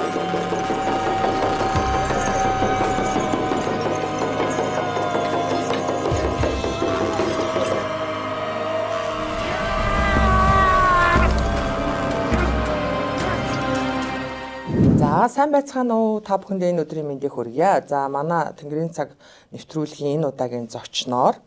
За сайн байцгаана уу, та бүхэндээ энэ өдрийн мэндийг хүргье. За манай Тэнгэрийн цаг нэвтрүүлгийн энэ удаагийн зочноор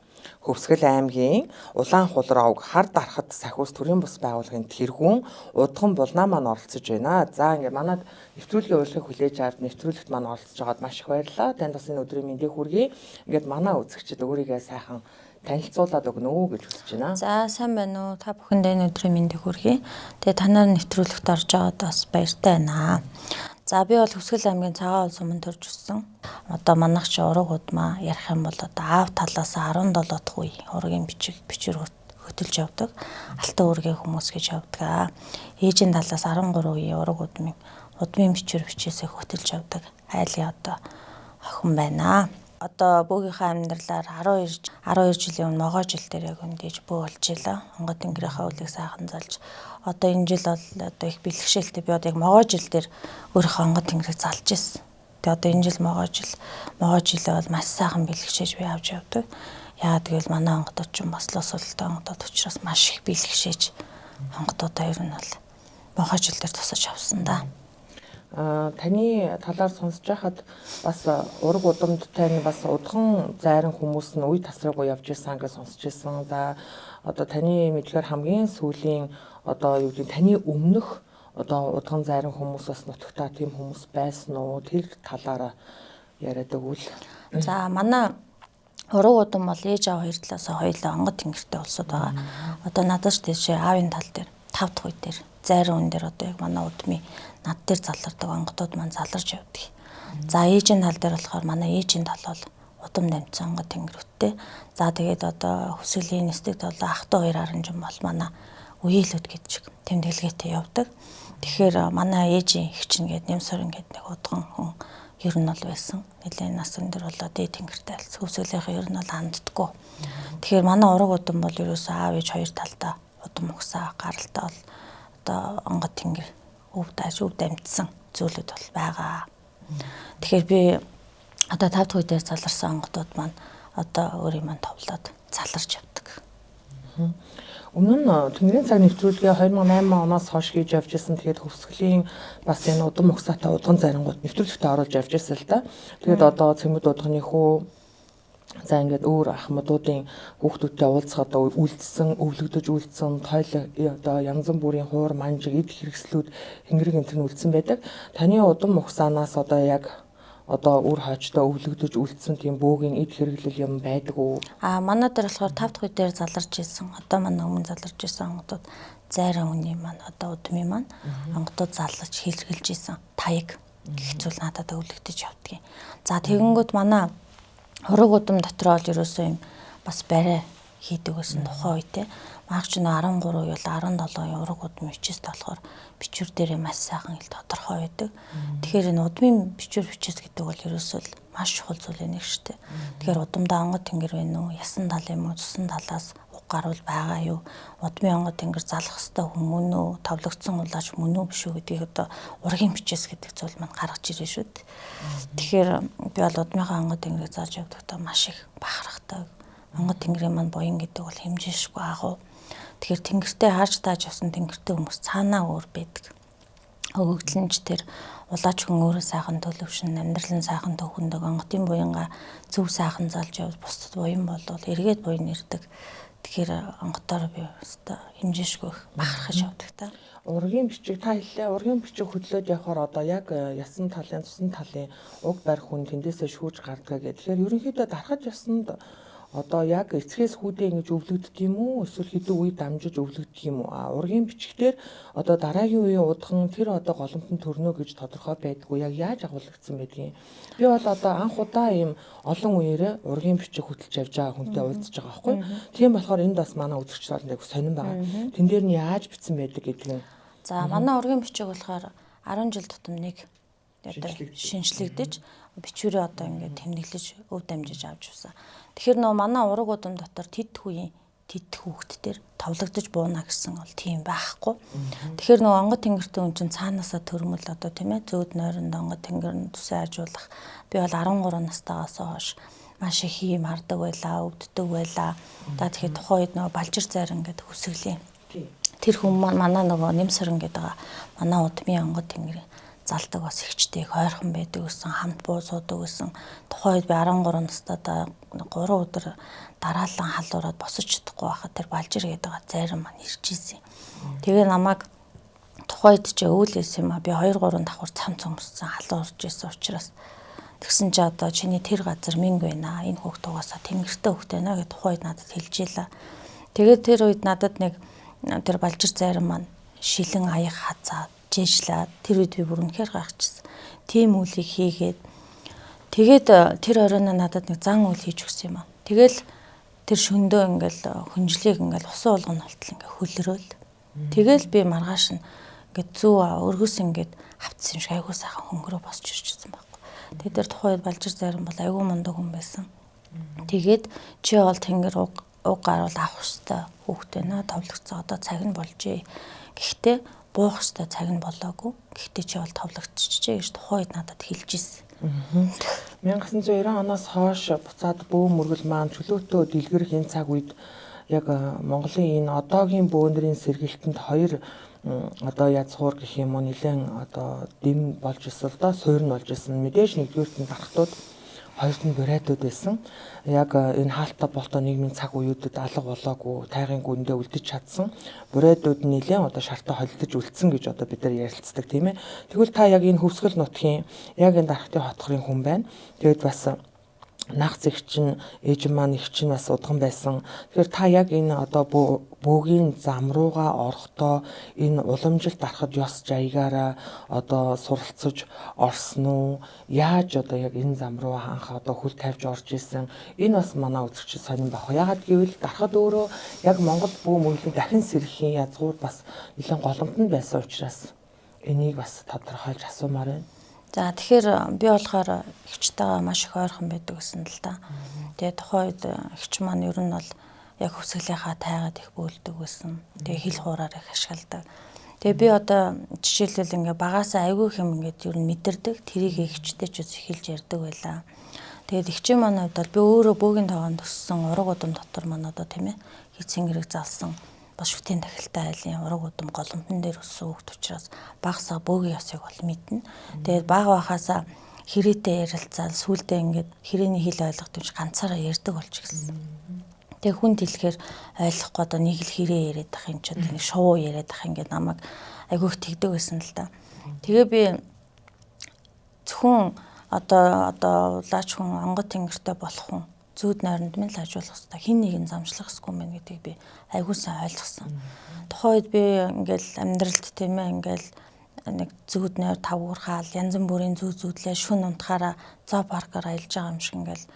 Хөвсгөл аймгийн Улаанхулрауг хар дарахад сахиус төрийн бус байгууллагын тэргүүн Удган Булнаа маань оролцож байна. За ингээд манад нэвтрүүлгийн урилгыг хүлээж аваад нэвтрүүлэгт маань оролцож байгаад маш их баярлалаа. Танд бас энэ өдрийн мэндийг хүргье. Ингээд манай үзэгчид өөрийгөө сайхан танилцуулаад өгнө үү гэж хүсэж байна. За сайн байна уу? Та бүхэндээ энэ өдрийн мэндийг хүргье. Тэгээ танаар нэвтрүүлэгт орж байгаад бас баяртай байна. За би бол Хөвсгөл аймгийн Цагаан улс өмнө төрж өссөн. Одоо манайх чи ураг удмаа ярих юм бол одоо аав талаас 17 дахь үе ургийн бичвэр хөтөлж явдаг. Алтан үүргийн хүмүүс гэж явдаг. Ээжийн талаас 13 үе ураг удмын бичвэр бичээсээ хөтөлж явдаг. Айлын одоо охин байна. Одоо бөөгийнхаа амьдралаар 12 жилийн өмнө могоо жил дээр яг үндэж бөө болж илаа. Онгод тэнгэрийнхаа үлийг сайхан залж одоо энэ жил бол одоо их бэлгшээлтэй би одоо яг могоо жил дээр өөрийнхөө онгод тэнгэрийг залж ирсэн. Тэгээ одоо энэ жил могоо жилээ бол маш сайхан бэлгшээж би авч явдаг. Яагаад гэвэл манай онгодод ч маслаас ултай онгодод учраас маш их бэлгшээж онгодуудаа ер нь бол могоо жил дээр тусаж авсан да. Таны талаар сонсож байхад бас ураг удамдтай бас удхан зайран хүмүүс нь үе тасраагүй явж ирсэн гэж сонсож ирсэн. За одоо таны мэдлэгээр хамгийн сүүлийн одоо юу гэдэг таны өмнөх одоо удхан зайран хүмүүс бас нутагтаа тийм хүмүүс байсан уу? Тэр талаараа яриад өгвөл. За манай ураг удам бол ээж аав хоёр талаасаа хоёулаа онгод тэнгэртэй улсууд байгаа. Одоо надад ч тийш аавын тал дээр 5 дахь үе дээр зайран үн дээр одоо яг манай удмын над дээр залардаг онгодууд маань заларч явдаг. За ээжийн тал дээр болохоор манай ээжийн тал бол удам дамжсан онгод тэнгэрүүттэй. За тэгээд одоо Хөсгөлийн нэстэгт бол ах トゥ хоёр харанжин бол манай үеэлүүд гэж тэмдэглэгээтэй явдаг. Тэгэхээр манай ээжийн эгч нэгэд Нэмсорин гэдэг нэг удган хүн ер нь бол байсан. Нэлээд насан дээр болоо дээд тэнгэртэй альц Хөсгөлийнхээ ер нь бол ханддаггүй. Тэгэхээр манай ураг удам бол ерөөсөө аав ээж хоёр талдаа удам угсаа гаралтай бол одоо онгод тэнгэр өв дамжсан зүйлүүд бол байгаа. Тэгэхээр би одоо 5 дахь үе дээр заларсан онгодууд маань одоо өөрийн маань товлоод заларч явдаг. Өмнө нь Тэнгэрийн цаг нэвтрүүлгээ 2008 оноос хойш хийж явж ирсэн. Тэгээд Хөвсгөлийн бас энэ удам угсаатай удган зарингууд нэвтрүүлэгтээ оруулж явж ирсэн л да. Тэгээд одоо Цэмэд удганы хүү за ингээд өөр ахмадуудын хүүхдүүдтэй уулзахад үлдсэн, өвлөгдөж үлдсэн, тойл одоо янз бүрийн хуур, манжиг, эд хэрэгслүүд хэнгэрэг энэ төр үлдсэн байдаг. Таны удам угсаанаас одоо яг одоо үр хойчтой өвлөгдөж үлдсэн тийм бөөгийн эд хэрэглэл юм байдаг уу? Манай дээр болохоор 5 дахь үе дээр заларч ирсэн. Одоо манай өмнө заларч ирсэн онгодууд зайран үний маань одоо удмын маань онгодууд залж хэлэргэлж ирсэн. Таяг гэх зүйл надад өвлөгдөж явдгийг. За тэгэнгүүт манай ураг удам дотор бол ерөөсөө юм бас барай хийдэг гэсэн тухайн үедээ маргач нь 13 үе бол 17 ураг удам бичээс болохоор бичвэр дээрээ маш сайхан ил тодорхой байдаг. Тэгэхээр энэ удмын бичвэр бичээс гэдэг бол ерөөсөө маш чухал зүйл нэг шүү дээ. Тэгэхээр удамдаа онгод тэнгэр байна уу? Ясан тал юм уу? Цусан талаас уг гарвал байгаа юу? Удмын онгод тэнгэр залах хэвээр хүмүүн үү? Товлогдсон улаач мөн үү биш үү гэдгийг одоо ургийн бичээс гэдэг зүйл маань гаргаж ирээ шүү дээ. Тэгэхээр би бол удмынхаа онгод тэнгэрийг зааж явдахдаа маш их бахархдаг. Онгод тэнгэрийн маань буян гэдэг бол хэмжээшгүй агуу. Тэгэхээр тэнгэртэй харж тааж авсан тэнгэртэй хүмүүс цаанаа өөр байдаг. Өгөгдлөнч тэр улаач хүн өөрөө сайхан төлөвшин, амьдрал нь сайхан төвхөндөг, онгодын буянга зөв сайхан залж явж бусдад буян болвол эргээд буян ирдэг. Тэгэхээр онгодоор би өстой хэмжээшгүй бахархаж явдаг та. Ургийн бичиг та хэллээ. Ургийн бичиг хөдлөөд явахаар одоо яг ясан талын, цусан талын уг барь хүн тэндээсээ шүүж гардаг гэх. Тэгэхээр ерөнхийдөө дарахад ясанд одоо яг эцгээс хүүдээ ингэж өвлөгддөг юм уу? Эсвэл хэдэн үе дамжиж өвлөгддөг юм уу? Ургийн бичгээр одоо дараагийн үеийн удхан тэр одоо голомтон төрнө гэж тодорхой байдгүй. Яг яаж агуулгдсан байдгийг. Би бол одоо анх удаа ийм олон үеэрээ ургийн бичиг хөтлж явж байгаа хүнтэй уулзж байгаа байхгүй. Тийм болохоор энд бас манай үзэгчдод нэг сонирн байгаа. Тэн дээр нь яаж бичсэн байдаг гэдэг нь. За манай ургийн бичиг болохоор 10 жил тутам нэг одоо шинжлэгдэж бичвэрээ одоо ингээд тэмдэглэж өв дамжиж авч явсан. Тэгэхээр нөө манай ураг удам дотор тэд үеийн идэх хүүхдтэр товлогдож бууна гэсэн бол тийм байхгүй. Тэгэхээр нөгөө онгод тэнгэртэй хүн чинь цаанаасаа төрмөл одоо тийм ээ зөөд нойронд онгод тэнгэр нь түсээ ажуулах. Би бол 13 настайгаас хойш маш их хийм хардаг байлаа, өвддөг байлаа. За тэгэхээр тухайн үед нөгөө балжир зайран гэдэг хүсгэлийн тэр хүн манай нөгөө Нэмсэрэн гэдэг байгаа. Манай удмын онгод тэнгэрийн залдаг бас ихчтэй хойрхон байдаг гэсэн, хамт буу суудаг гэсэн. Тухайн үед би 13 настайдаа 3 өдөр дараалан халуураад босож чадахгүй байхад тэр балжир гэдэг зайран маань ирж ийсэн. Тэгээ намайг тухайн үед ч өвлөөс юм а би 2 3 давхар цам цөмссөн халуурж ийсэн учраас тэгсэн чи одоо чиний тэр газар минь байна. Энэ хүүхд угаасаа тэнгэртэй хүүхд байна гэж тухайн үед надад хэлж ийла. Тэгээд тэр үед надад нэг тэр балжир зайран маань шилэн аяг хазаад жижлаа. Тэр үед би бүр үнэхээр гайхчихсан. Тим үлийг хийгээд тэгээд тэр оройно надад нэг зан үйл хийж өгсөн юм аа. Тэгэл тэр шөндөө ингээл хүнжлийг ингээл усан уулган болтол ингээ хөлрөөл. Тэгэл би маргааш нь ингээ зүү өргөс ингээд хавцсан юм шиг айгуу сайхан хөнгөрөө босч ирчихсэн байхгүй. Тэгээд тэр тухайн үед балжир зайран бол айгуу мундаг хүн байсан. Тэгээд чи бол тэнгэр уг гаруул авах хөстэй хүүхдээ наа товлогцоо одоо цаг нь болжээ. Гэхдээ буух хөстэй цаг нь болоогүй. Гэхдээ чи бол товлогцчихжээ гэж тухайн үед надад хэлж ирсэн. 1990 оноос хойш буцаад бөө мөргөл маань чөлөөтөө дэлгэрэх энэ цаг үед яг Монголын энэ одоогийн бөөндрийн сэргээлтэнд хоёр одоо язгуур гэх юм уу нэлээд одоо дэм болж ирсэн л доо суурь нь болж ирсэн. Мэдээж нэгдүгээрт нь гарахтууд хоёрт нь бариадууд байсан. Яг энэ хаалттай болтоо нийгмийн цаг үеүүдэд алга болоогүй, тайгын гүндээ үлдэж чадсан. Бариадууд нь нэлээд одоо шартаа холилдож үлдсэн гэж одоо бид нар ярилцдаг тийм ээ. Тэгвэл та яг энэ хөвсгөл нутгийн яг энэ Дархтын хотхорын хүн байна. Тэгээд бас нах зэгчин ээж маань их чинь бас удган байсан. Тэгэхээр та яг энэ одоо бөөгийн зам руугаа орохдоо энэ уламжилт дарахад ёс жаягаараа одоо суралцаж орсон уу? Яаж одоо яг энэ зам руу анх одоо хөл тавьж орж исэн? Энэ бас манай үзэгч сонирн баг. Ягаад гэвэл дарахад өөрөө яг Монгол бөө мөрлийн дахин сэрхийн язгуур бас нэлээд голомтонд байсан учраас энийг бас тодорхойлж асуумаар байна. За тэгэхээр би болохоор эгчтэйгээ маш их ойрхон байдаг гэсэн л да. Тэгээ тухайн үед эгч маань ер нь бол яг хүсгэлийнхаа тайгаад их бөөлдөг байсан. Тэгээ хэл хуураар их ашигладаг. Тэгээ би одоо жишээлбэл ингээ багаасаа айгүй хэм ингээд ер нь мэдэрдэг. Тэрийг эгчтэй ч эхэлж ярьдаг байлаа. Тэгээд эгчийн маань хувьд бол би өөрөө бөөгийн тоогонд төссөн ураг удам дотор маань одоо тийм ээ хийцэн гэрэг залсан шүтэн тахилтай айлын ураг удам голомтон дээр өссөн хүүхд учраас багасаа бөөгийн ёсыг бол мэднэ. Тэгээд бага бахаасаа хэрээтэй ярилцаал сүулдэ ингээд хэрээний хэл ойлгох гэж ганцаараа ярьдаг болж гисэн. Тэгээд хүн дэлгэхээр ойлгохгүй одоо нэг л хэрээ яриад ах юм ч одоо нэг шуу яриад ах ингээд намайг айгүйх тэгдэг байсан л да. Тэгээ би зөвхөн одоо улаач хүн онгод тэнгэртэй болох хүн зүүд нойронд минь л ажуулах хэрэгтэй. Хин нэг нь замжлах хэсгүй мэн гэдгийг би айгүй сайн ойлгосон. Тухайн үед би ингээл амьдралд тийм ээ ингээл нэг зүүд нойр тавуурхаал янз бүрийн зүүдлээ шүн унтахаараа зоо паркаар аялж байгаа юм шиг ингээл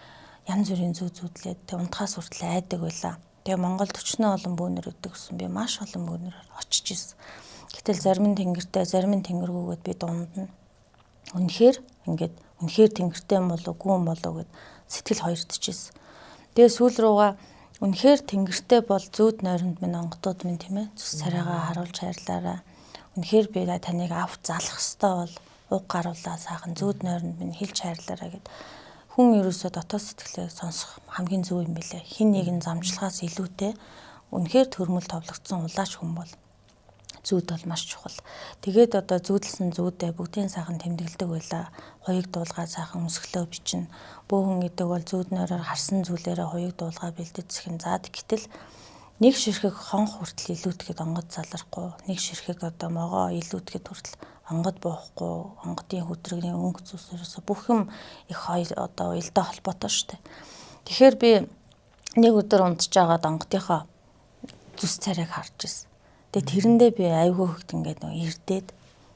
янз бүрийн зүүдлээд тэг унтахаас хүртэл айдаг байлаа. Тэгээ Монголд өчнөө олон бөөнөр өддөг гэсэн би маш олон бөөнөрөөр очиж ирсэн. Гэтэл зарим нь тэнгэртэй зарим нь тэнгэргүйгээд би дунд нь үнэхээр тэнгэртэй юм болов гүн болов гэд сэтгэл хоёрдчихсэн. Тэгээ сүүл руугаа үнэхээр тэнгэртэй бол зүүд нойронд минь онгодууд минь тийм ээ зүс царайгаа харуулж хайрлаарай. Үнэхээр би таныг авч залах ёстой бол уг гаруулаа сайхан зүүд нойронд минь хэлж хайрлаарай гэд хүн ерөөсөө дотоод сэтгэлээ сонсох хамгийн зөв юм билээ. Хин нэгэн замжлахаас илүүтэй үнэхээр төрмөл товлогдсон улаач хүн бол зүүд бол маш чухал. Тэгээд одоо зүүдэлсэн зүүдээ бүгдийн сайхан тэмдэглэдэг байлаа. Хоёуг дуулгаа сайхан өмсгөлөө бичнэ. Бөөхөн гэдэг бол зүүд нойроор харсан зүйлээрээ хоёуг дуулгаа бэлдэцэх. Заад гэтэл нэг ширхэг хонх хүртэл илүүтгэхэд онгод залрахгүй. Нэг ширхэг одоо могоо илүүтгэхэд хүртэл онгод буухгүй. Онгодын хөтрөгний өнгө зүсээрээс бүх юм их одоо уялдаа холбоотой шүү дээ. Тэгэхээр би нэг өдөр унтж байгаад онгодынхоо зүс царайг харж ирсэн. Тэгээ тэрэндээ би айгүй хөвгт ингээд нэг ирдээд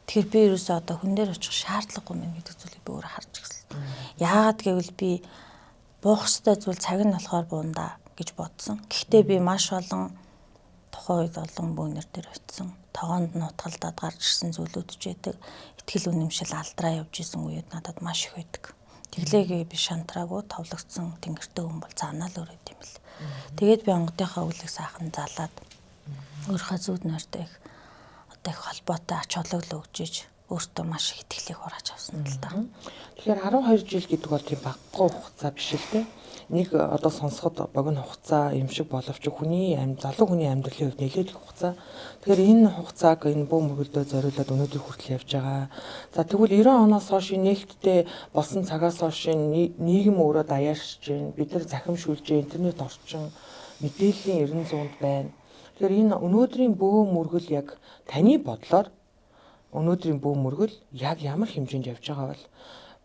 тэгэхээр би ерөөсөө одоо хүн дээр очих шаардлагагүй мэн гэдэг зүйлийг би өөрөө харж ирсэн. Яагаад гэвэл би буух ёстой зүйл цаг нь болохоор буунда гэж бодсон. Гэхдээ би маш олон тухайн үед олон бөөнөр дээр очисон. Тогоонд нь утгалдаад гарч ирсэн зүйлүүд ч байдаг. Итгэл үнэмшил алдраа явж исэн үед надад маш их байдаг. Тэглээгээ би шантраагүй товлогдсон тэнгэртэй хүн бол цаанаа л өрөөд юм бэл. Тэгээд би онгодынхаа үлийг сайхан залаад өөрийнхөө зүуд нойртой их одоо их холбоотой ач холбогдол өгчиж өөртөө маш их итгэлийг хурааж авсан л да. Тэгэхээр 12 жил гэдэг бол тийм багагүй хугацаа биш л те. Нэг одоо сонсоход богино хугацаа юм шиг боловч хүний залуу хүний амьдралын хувьд нэлээд их хугацаа. Тэгэхээр энэ хугацааг энэ бөө мөргөлдөө зориулаад өнөөдөр хүртэл явж байгаа. За тэгвэл 90 оноос хойш нээлттэй болсон цагаас хойш нийгэм өөрөө даяарч байна. Бид нар захимшүүлж, интернет орчин, мэдээллийн 900-д байна. Тэгэхээр энэ өнөөдрийн бөө мөргөл яг таны бодлоор өнөөдрийн бөө мөргөл яг ямар хэмжээнд явж байгаа бол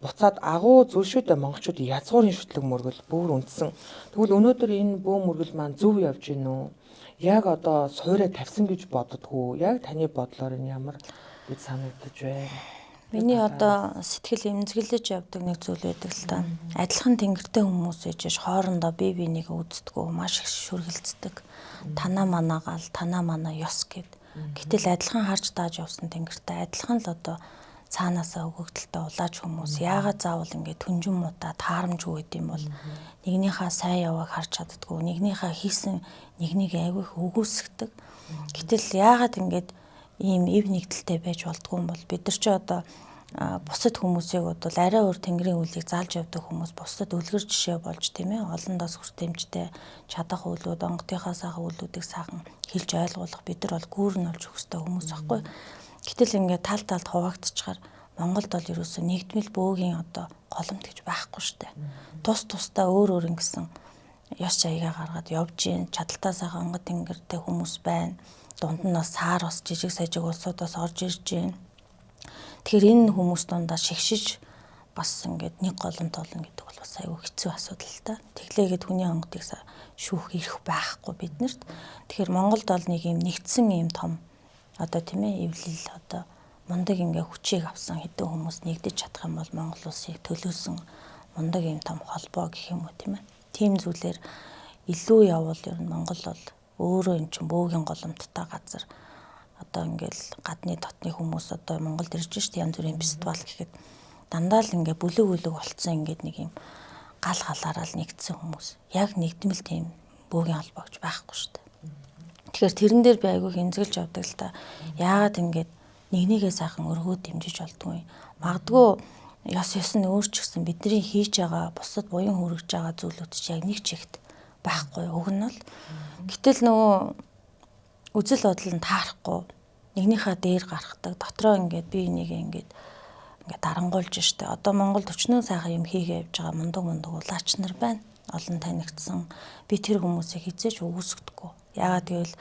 буцаад агуу зөвшөөдөө монголчууд язгуурын шүтлэг мөргөл бүр үндсэн. Тэгвэл өнөөдөр энэ бөө мөргөл маань зөв явж гин үү? Яг одоо суурэ тавьсан гэж боддгоо. Яг таны бодлоор энэ ямар гэж санагдаж байна? Миний одоо сэтгэл эмзэглэж явдаг нэг зүйл байдаг л та. Адилхан тэнгэртэй хүмүүс ээжж хоорондоо бие биенийг үздэггүй маш их шүргэлцдэг. Танаа манаа гал, танаа манаа ёс гэд. Гэтэл адилхан харж дааж явсан тэнгэртэй адилхан л одоо цаанаасаа өгөгдөлтөй улааж хүмүүс яагаад заавал ингэ түнжин муудаа таарамжгүй гэдэм бол нэгнийхээ сайн явааг харж чаддгүй, нэгнийхээ хийсэн нэгнийг айгүйх өгөөсгдөг. Гэтэл яагаад ингэж ийм эв нэгдэлтэй байж болдгүй юм бол бид нар ч одоо бусад хүмүүсийг бодвол арай өөр тэнгэрийн үлийг заалж явдаг хүмүүс бусдад үлгэр жишээ болж тийм ээ олондоос хүртээмжтэй чадах үйлүүд онгодынхаа сайхан үйлүүдийг сайхан хэлж ойлгуулах бид нар бол гүүр нь олж өгөх ёстой хүмүүс байхгүй. Гэтэл ингээд тал талд хуваагдчихаар Монголд бол ерөөсөө нэгдмэл бөөгийн одоо голомт гэж байхгүй штэ. Тус тусдаа өөр өөр ингэсэн ёс жаягаа гаргаад явж гин чадaltaа сайхан онгод тэнгэртэй хүмүүс байна. Дунд нь бас саар бас жижиг сажиг улсуудаас орж ирж гин. Тэгэхээр энэ хүмүүс дундаа шигшиж бас ингээд нэг голомт олно гэдэг бол бас аюу хэцүү асуудал л та. Тэглээгээд хүний онгодыг шүүх ирэх байхгүй биднэрт. Тэгэхээр Монголд бол нэг юм нэгдсэн юм том одоо тийм ээ эвлэл одоо мундаг ингээ хүчийг авсан хэдэн хүмүүс нэгдэж чадах юм бол Монгол улсыг төлөөсөн мундаг юм том холбоо гэх юм уу тийм ээ. Тийм зүйлээр илүү явбал ер нь Монгол бол өөрөө эн чинь бөөгийн голомттой газар одоо ингээл гадны дотны хүмүүс одоо Монголд ирж штэ янз бүрийн фестивал гэхэд дандаа л ингээ бүлэг болцсон ингээд нэг юм гал галаараа л нэгдсэн хүмүүс яг нэгдмэл тийм бөөгийн холбоогч байхгүй штэ. Тэгэхээр тэрэн дээр би айгүй хэмзэлж явдаг л та. Яагаад ингэж нэгнийгээ сайхан өргөө дэмжиж болдгүй. Магадгүй ёс нь өөр ч гэсэн бидний хийж байгаа бусад буян хүргэж байгаа зүйлүүд чинь яг нэг чигт байхгүй. Уг нь бол гэтэл нөгөө үзэл бодол нь таарахгүй. Нэгнийхээ дээр гарахдаг. Дотроо ингэж би энийг ингэж дарангуйлж штэ. Одоо Монголд өчнөө сайхан юм хийгээ явж байгаа мундаг улаач нар байна. Олон танигдсан. Би тэр хүмүүсийг хизээж өгөөсгдөггүй. Яагаад гэвэл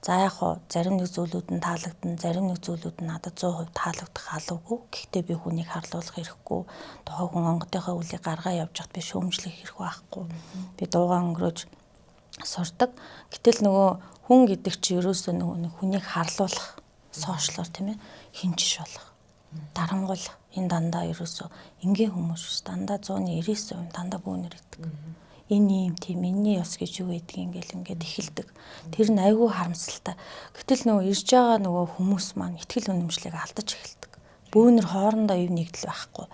за яг хоо зарим нэг зүйлүүд нь таалагдана, зарим нэг зүйлүүд нь надад 100% таалагдах алавгүй. Гэхдээ би хүнийг харлуулах хэрэггүй. Тухайн хүн онгодынхаа үлийг гаргаа явж хат би шөөмжлөх хэрэг байхгүй. Би дуугаа өнгөрөөж сурдаг. Гэтэл нөгөө хүн гэдэг чинь ерөөсөө нөгөө хүнийг харлуулах сошиалор тийм ээ хинчиш болох. Дарангуйлах энэ дандаа ерөөсөө энгийн хүмүүс дандаа 199% дандаа бүүнэр идэг. Энэ юм тийм энэний ёс гэж юу гэдгийг ингээд эхэлдэг. Тэр нь айгүй харамсалтай. Гэтэл нөгөө ирж байгаа нөгөө хүмүүс маань итгэл үнэмшлийг алдаж эхэлдэг. Бүүнэр хоорондоо ив нэгдэл байхгүй.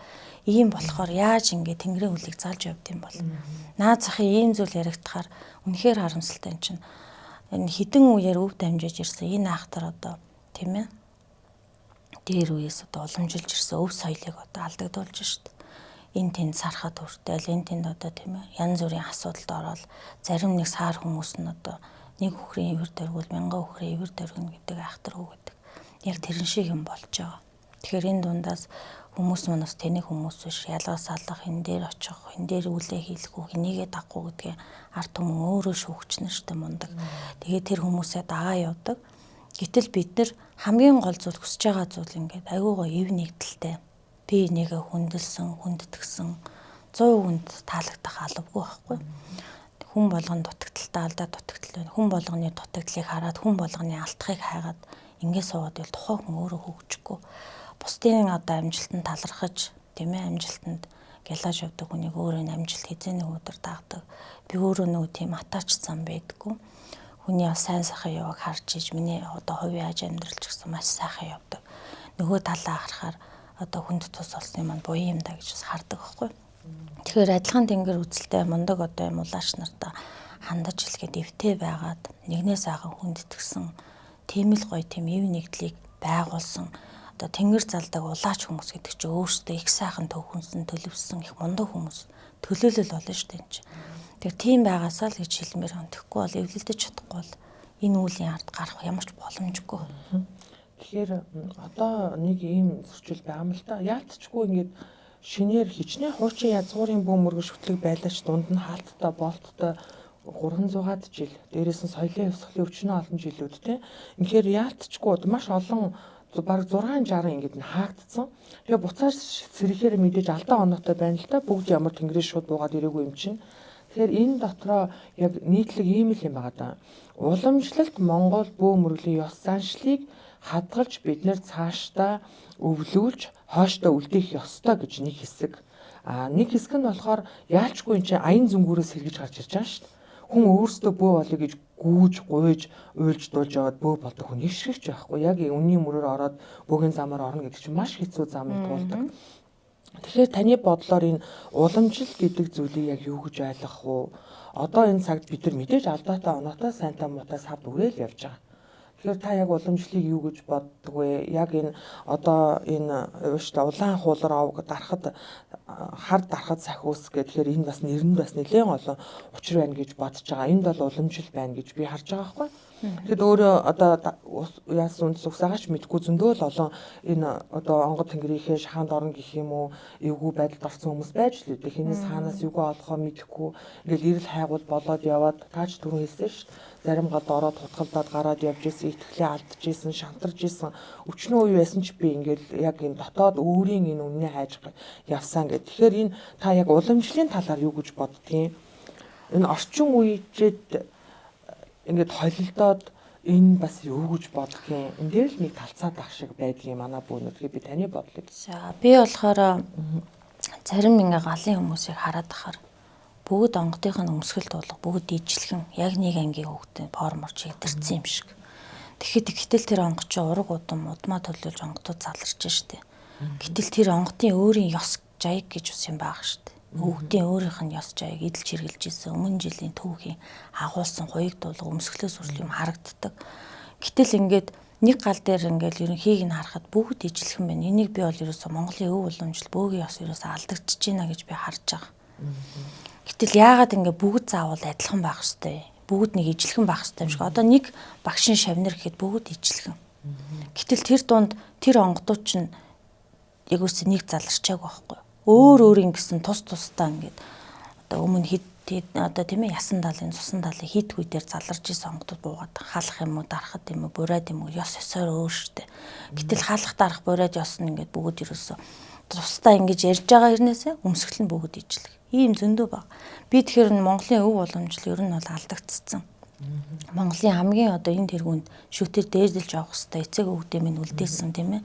Ийм болохоор яаж ингээд тэнгэрийн үлийг залж явд юм бол. Наад захын ийм зүйл яригдахаар үнэхээр харамсалтай юм чинь. Энэ хідэн үеэр өв дамжиж ирсэн энэ ахтар одоо тийм ээ. Дээр үеэс одоо уламжилж ирсэн өв соёлыг одоо алдагдуулж штт. Энэ тэнд сархад хүртэл энэ тэнд одоо тийм ээ янз бүрийн асуудалд ороод зарим нэг саар хүмүүс нь одоо нэг үхрийн ивэр дөрвөл 1000 үхрийн ивэр дөрвөн гэдэг айхтар үг гэдэг. Яг тэрэн шиг юм болж байгаа. Тэгэхээр энэ дундаас хүмүүс манаас тэнэг хүмүүс биш ялгаас алах энэ дээр очих энэ дээр үлээ хийлэхгүй хинийгээ дагахгүй гэдгээ ард түмэн өөрөө шүүгчнэр штэ мундаг. Тэгээд тэр хүмүүсээ дагаа явдаг. Гэтэл бид нар хамгийн гол зүйл хүсэж байгаа зүйл ингээд айгуугаа ив нэгдэлтэй би нэгэ хүндэлсэн, хүндэтгсэн 100% хүнд таалагдах алавгүй байхгүй. Хүн болгоны дутагдaltaй алдаа дутагдал байна. Хүн болгоны дутагдлыг хараад хүн болгоны алдахыг хайгаад ингэ суугаад байл тухайн хүн өөрөө хөгжихгүй. Бусдын одоо амжилтанд талархаж, тийм ээ амжилтанд гялаж явдаг хүнийг өөрөө амжилт хизээний өдөр дагдаг. Би өөрөө нөгөө тийм атаач зам байдаггүй. Хүний сайн сайхан яваг харж иж миний одоо хувийн аж амьдрал ч гэсэн маш сайхан явдаг. Нөгөө талаа харахаар одоо хүнд тус олсны маань буян юм да гэж бас хардаг байхгүй. Тэгэхээр адилхан тэнгэр үзэлтэй мундаг одоо юм улаач нартаа хандаж хэлгээд эвтэй байгаад нэгнээс аахан хүндэтгсэн тийм л гоё тийм ив нэгдлийг байгуулсан одоо тэнгэр залдаг улаач хүмүүс гэдэг чинь өөрсдөө их сайхан төв хүнсэн төлөвсөн их мундаг хүмүүс төлөөлөл болно шүү дээ энэ чинь. Тэгэхээр тийм байгаасаа л гэж хэлмээр байна. Тэгэхгүй бол эвлэлдэж чадахгүй бол энэ үеийн ард гарах ямар ч боломжгүй. Тэгэхээр одоо нэг ийм зөрчил байгаа юм л та. Яалтчгүй ингээд шинээр хичнээн хуучин язгуурын бөө мөргө шүтлэг байлаач дунд нь хаалттай болттой 300-аад жил. Дээрээс нь соёлын хувьсгалын өвчнөө олон жилүүд тийм. Үнэхээр яалтчгүй маш олон бараг 660 ингээд хаагдсан. Тэгээ буцааж сэрэхээр мэдээж алдаа оноотой байна л та. Бүгд ямар тэнгэрийн шууд буугаад ирээгүй юм чинь. Тэгэхээр энэ дотроо яг нийтлэг ийм л юм байгаа даа. Уламжлалт Монгол бөө мөргөлийн ёс заншлыг хадгалж бид нэр цаашдаа өвлүүлж хооштой үлдээх ёстой гэж нэг хэсэг. Нэг хэсэг нь болохоор яалчгүй энэ чинь аян зүнгүүрээс сэргэж гарч ирж байгаа шүү дээ. Хүн өөрсдөө бөө болъё гэж гүүж, гуйж, уйлж дуулж яваад бөө болдог хүн ишгэж байхгүй. Яг үнийн мөрөөр ороод бөөгийн замаар орно гэдэг чинь маш хэцүү замыг туулдаг. Тэгэхээр таны бодлоор энэ уламжлал гэдэг зүйлийг яг юу гэж ойлгох вэ? Одоо энэ цагт бид нар мэдээж алдаатай оноотой сайнтай муутай савд үрээл явж байгаа. Тэгэхээр та яг уламжлалыг юу гэж боддог вэ? Яг энэ одоо энэ ууштай улаан хуулар авг дарахад хар дарахад сахиус гэхээр энэ бас нэр нь бас нэлээд олон учир байна гэж бодож байгаа. Энд бол уламжлал байна гэж би харж байгаа байхгүй. Тэгэд өөрөө одоо яасан үндс угсаагаач мэдгүй зөндөө л олон энэ одоо онгод тэнгэрийнхээ шаханд орно гэх юм уу эвгүй байдалд орсон хүмүүс байж л үү. Хинээс хаанаас юугаа олохоо мэдэхгүй ингээл ирэл хайгуул болоод яваад таач түрүү хэлсэн шүү дээ. Зарим гад ороод хутгалдаад гараад явж исэн, итгэлээ алдаж исэн, шантарж исэн. Өчнөө үе байсан ч би ингээл яг энэ дотоод өөрийн энэ үннээ хайж явсан гэдэг. Тэгэхээр энэ та яг уламжлалын талаар юу гэж боддгийг энэ орчин үеичэд ингээд холилдоод энэ бас юу гэж боддгийг энэ дээр л нэг талцаад ах шиг байдгийг манай бүүнүүд. Тэгэхээр би таны бодлыг. За би болохоор зарим ингээ галын хүмүүсийг хараад ахаар бүгд онгодынх нь өмсгөл тулга бүгд ижлэгэн яг нэг ангийн хүүхдээ формор чигдэрсэн юм шиг. Гэтэл тэр онгод чи ураг удам удмаа төлөөлж онгодууд заларч штэ. Гэтэл тэр онгодын өөрийн ёс жаяг гэж ус юм байгаа штэ. Хүүхдийн өөрийнх нь ёс жаяг эдэлж хэрглэж исэн өмнө жилийн түүхийн агуулсан хуйг дуулга өмсгөлөөс хүртэл юм харагддаг. Гэтэл ингээд нэг гал дээр ингээл ерөнхийг нь харахад бүгд ижлэгэн байна. Энийг би бол ерөөсөө Монголын өв уламжлал бөөгийн ёс ерөөсөө алдагдчихж байна гэж би харж байгаа. Гэтэл яагаад ингээ бүгд заавал адилхан байх ёстой. Бүгд нэг ижлэгэн байх ёстой юм шиг. Одоо нэг багшийн шавнар гэхэд бүгд ижлэгэн. Гэтэл тэр дунд тэр онгодууд чинь яг үсэ нэг заларчааг байхгүй. Өөр ингэсэн тус тусдаа ингээд одоо өмнө хэд одоо тийм ээ ясан даалын цусан даалын хит хүй дээр заларж исэн онгодууд буугаад халах юм уу дарахад юм уу бурайд юм уу ёс ёсоор өөр штэ. Гэтэл халах дарах бурайд ёс нь ингээд бүгд ерөөсөө тусдаа ингэж ярьж байгаа хэрнээсээ өмсгөл нь бүгд ижлэг. Ийм зөндөө баг. Би тэгэхээр Монголын өв уламжлал ер нь бол алдагдцсан. Монголын хамгийн одоо энэ тэргуунд шүтээр дээрлж авах хэвээр эцэг өвгдөө минь үлдээсэн тийм ээ.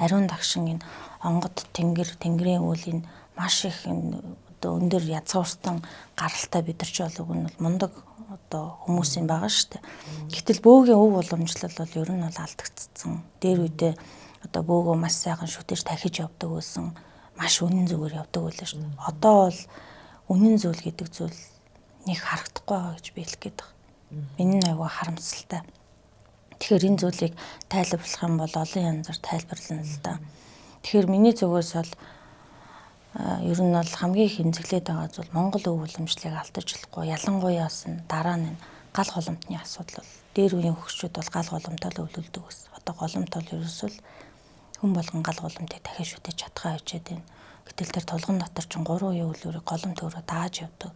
Ариун дагшин энэ онгод тэнгэрийн үйл энэ маш их энэ одоо өндөр язгууртан гаралтай бид нар ч болов нь мундаг одоо хүмүүс юм байгаа шүү дээ. Гэтэл бөөгийн өв уламжлал бол ер нь бол алдагдцсан. Дээр үедээ одоо бөөгөө маш сайхан шүтэж дахиж явдаг байсан. Маш үнэн зүгээр явдаг байлаа шүү дээ. Одоо бол үнэн зүйл гэдэг зүйл нэг харагдахгүй байгаа гэж би хэлэх гээд байна. Миний аюу харамсалтай. Тэгэхээр энэ зүйлийг тайлбарлах юм бол олон янзаар тайлбарлана л да. Тэгэхээр миний зүгээс бол ер нь бол хамгийн их эмзэглээд байгаа зүйл Монгол өв уламжлалыг алдаж болохгүй. Ялангуяа бас дараа нь гал голомтны асуудал бол дээр үеийн хөгшчүүд бол гал голомтол өвлөлдөг гэсэн. Одоо голомтол ерөөсөл хүн болгон гал голомтыг дахиж шүтэж чадхаа хичээд байна. Гэтэл тэр тулгын дотор ч 3 үеийн үлүүрийг голомт өрөө дааж явдаг.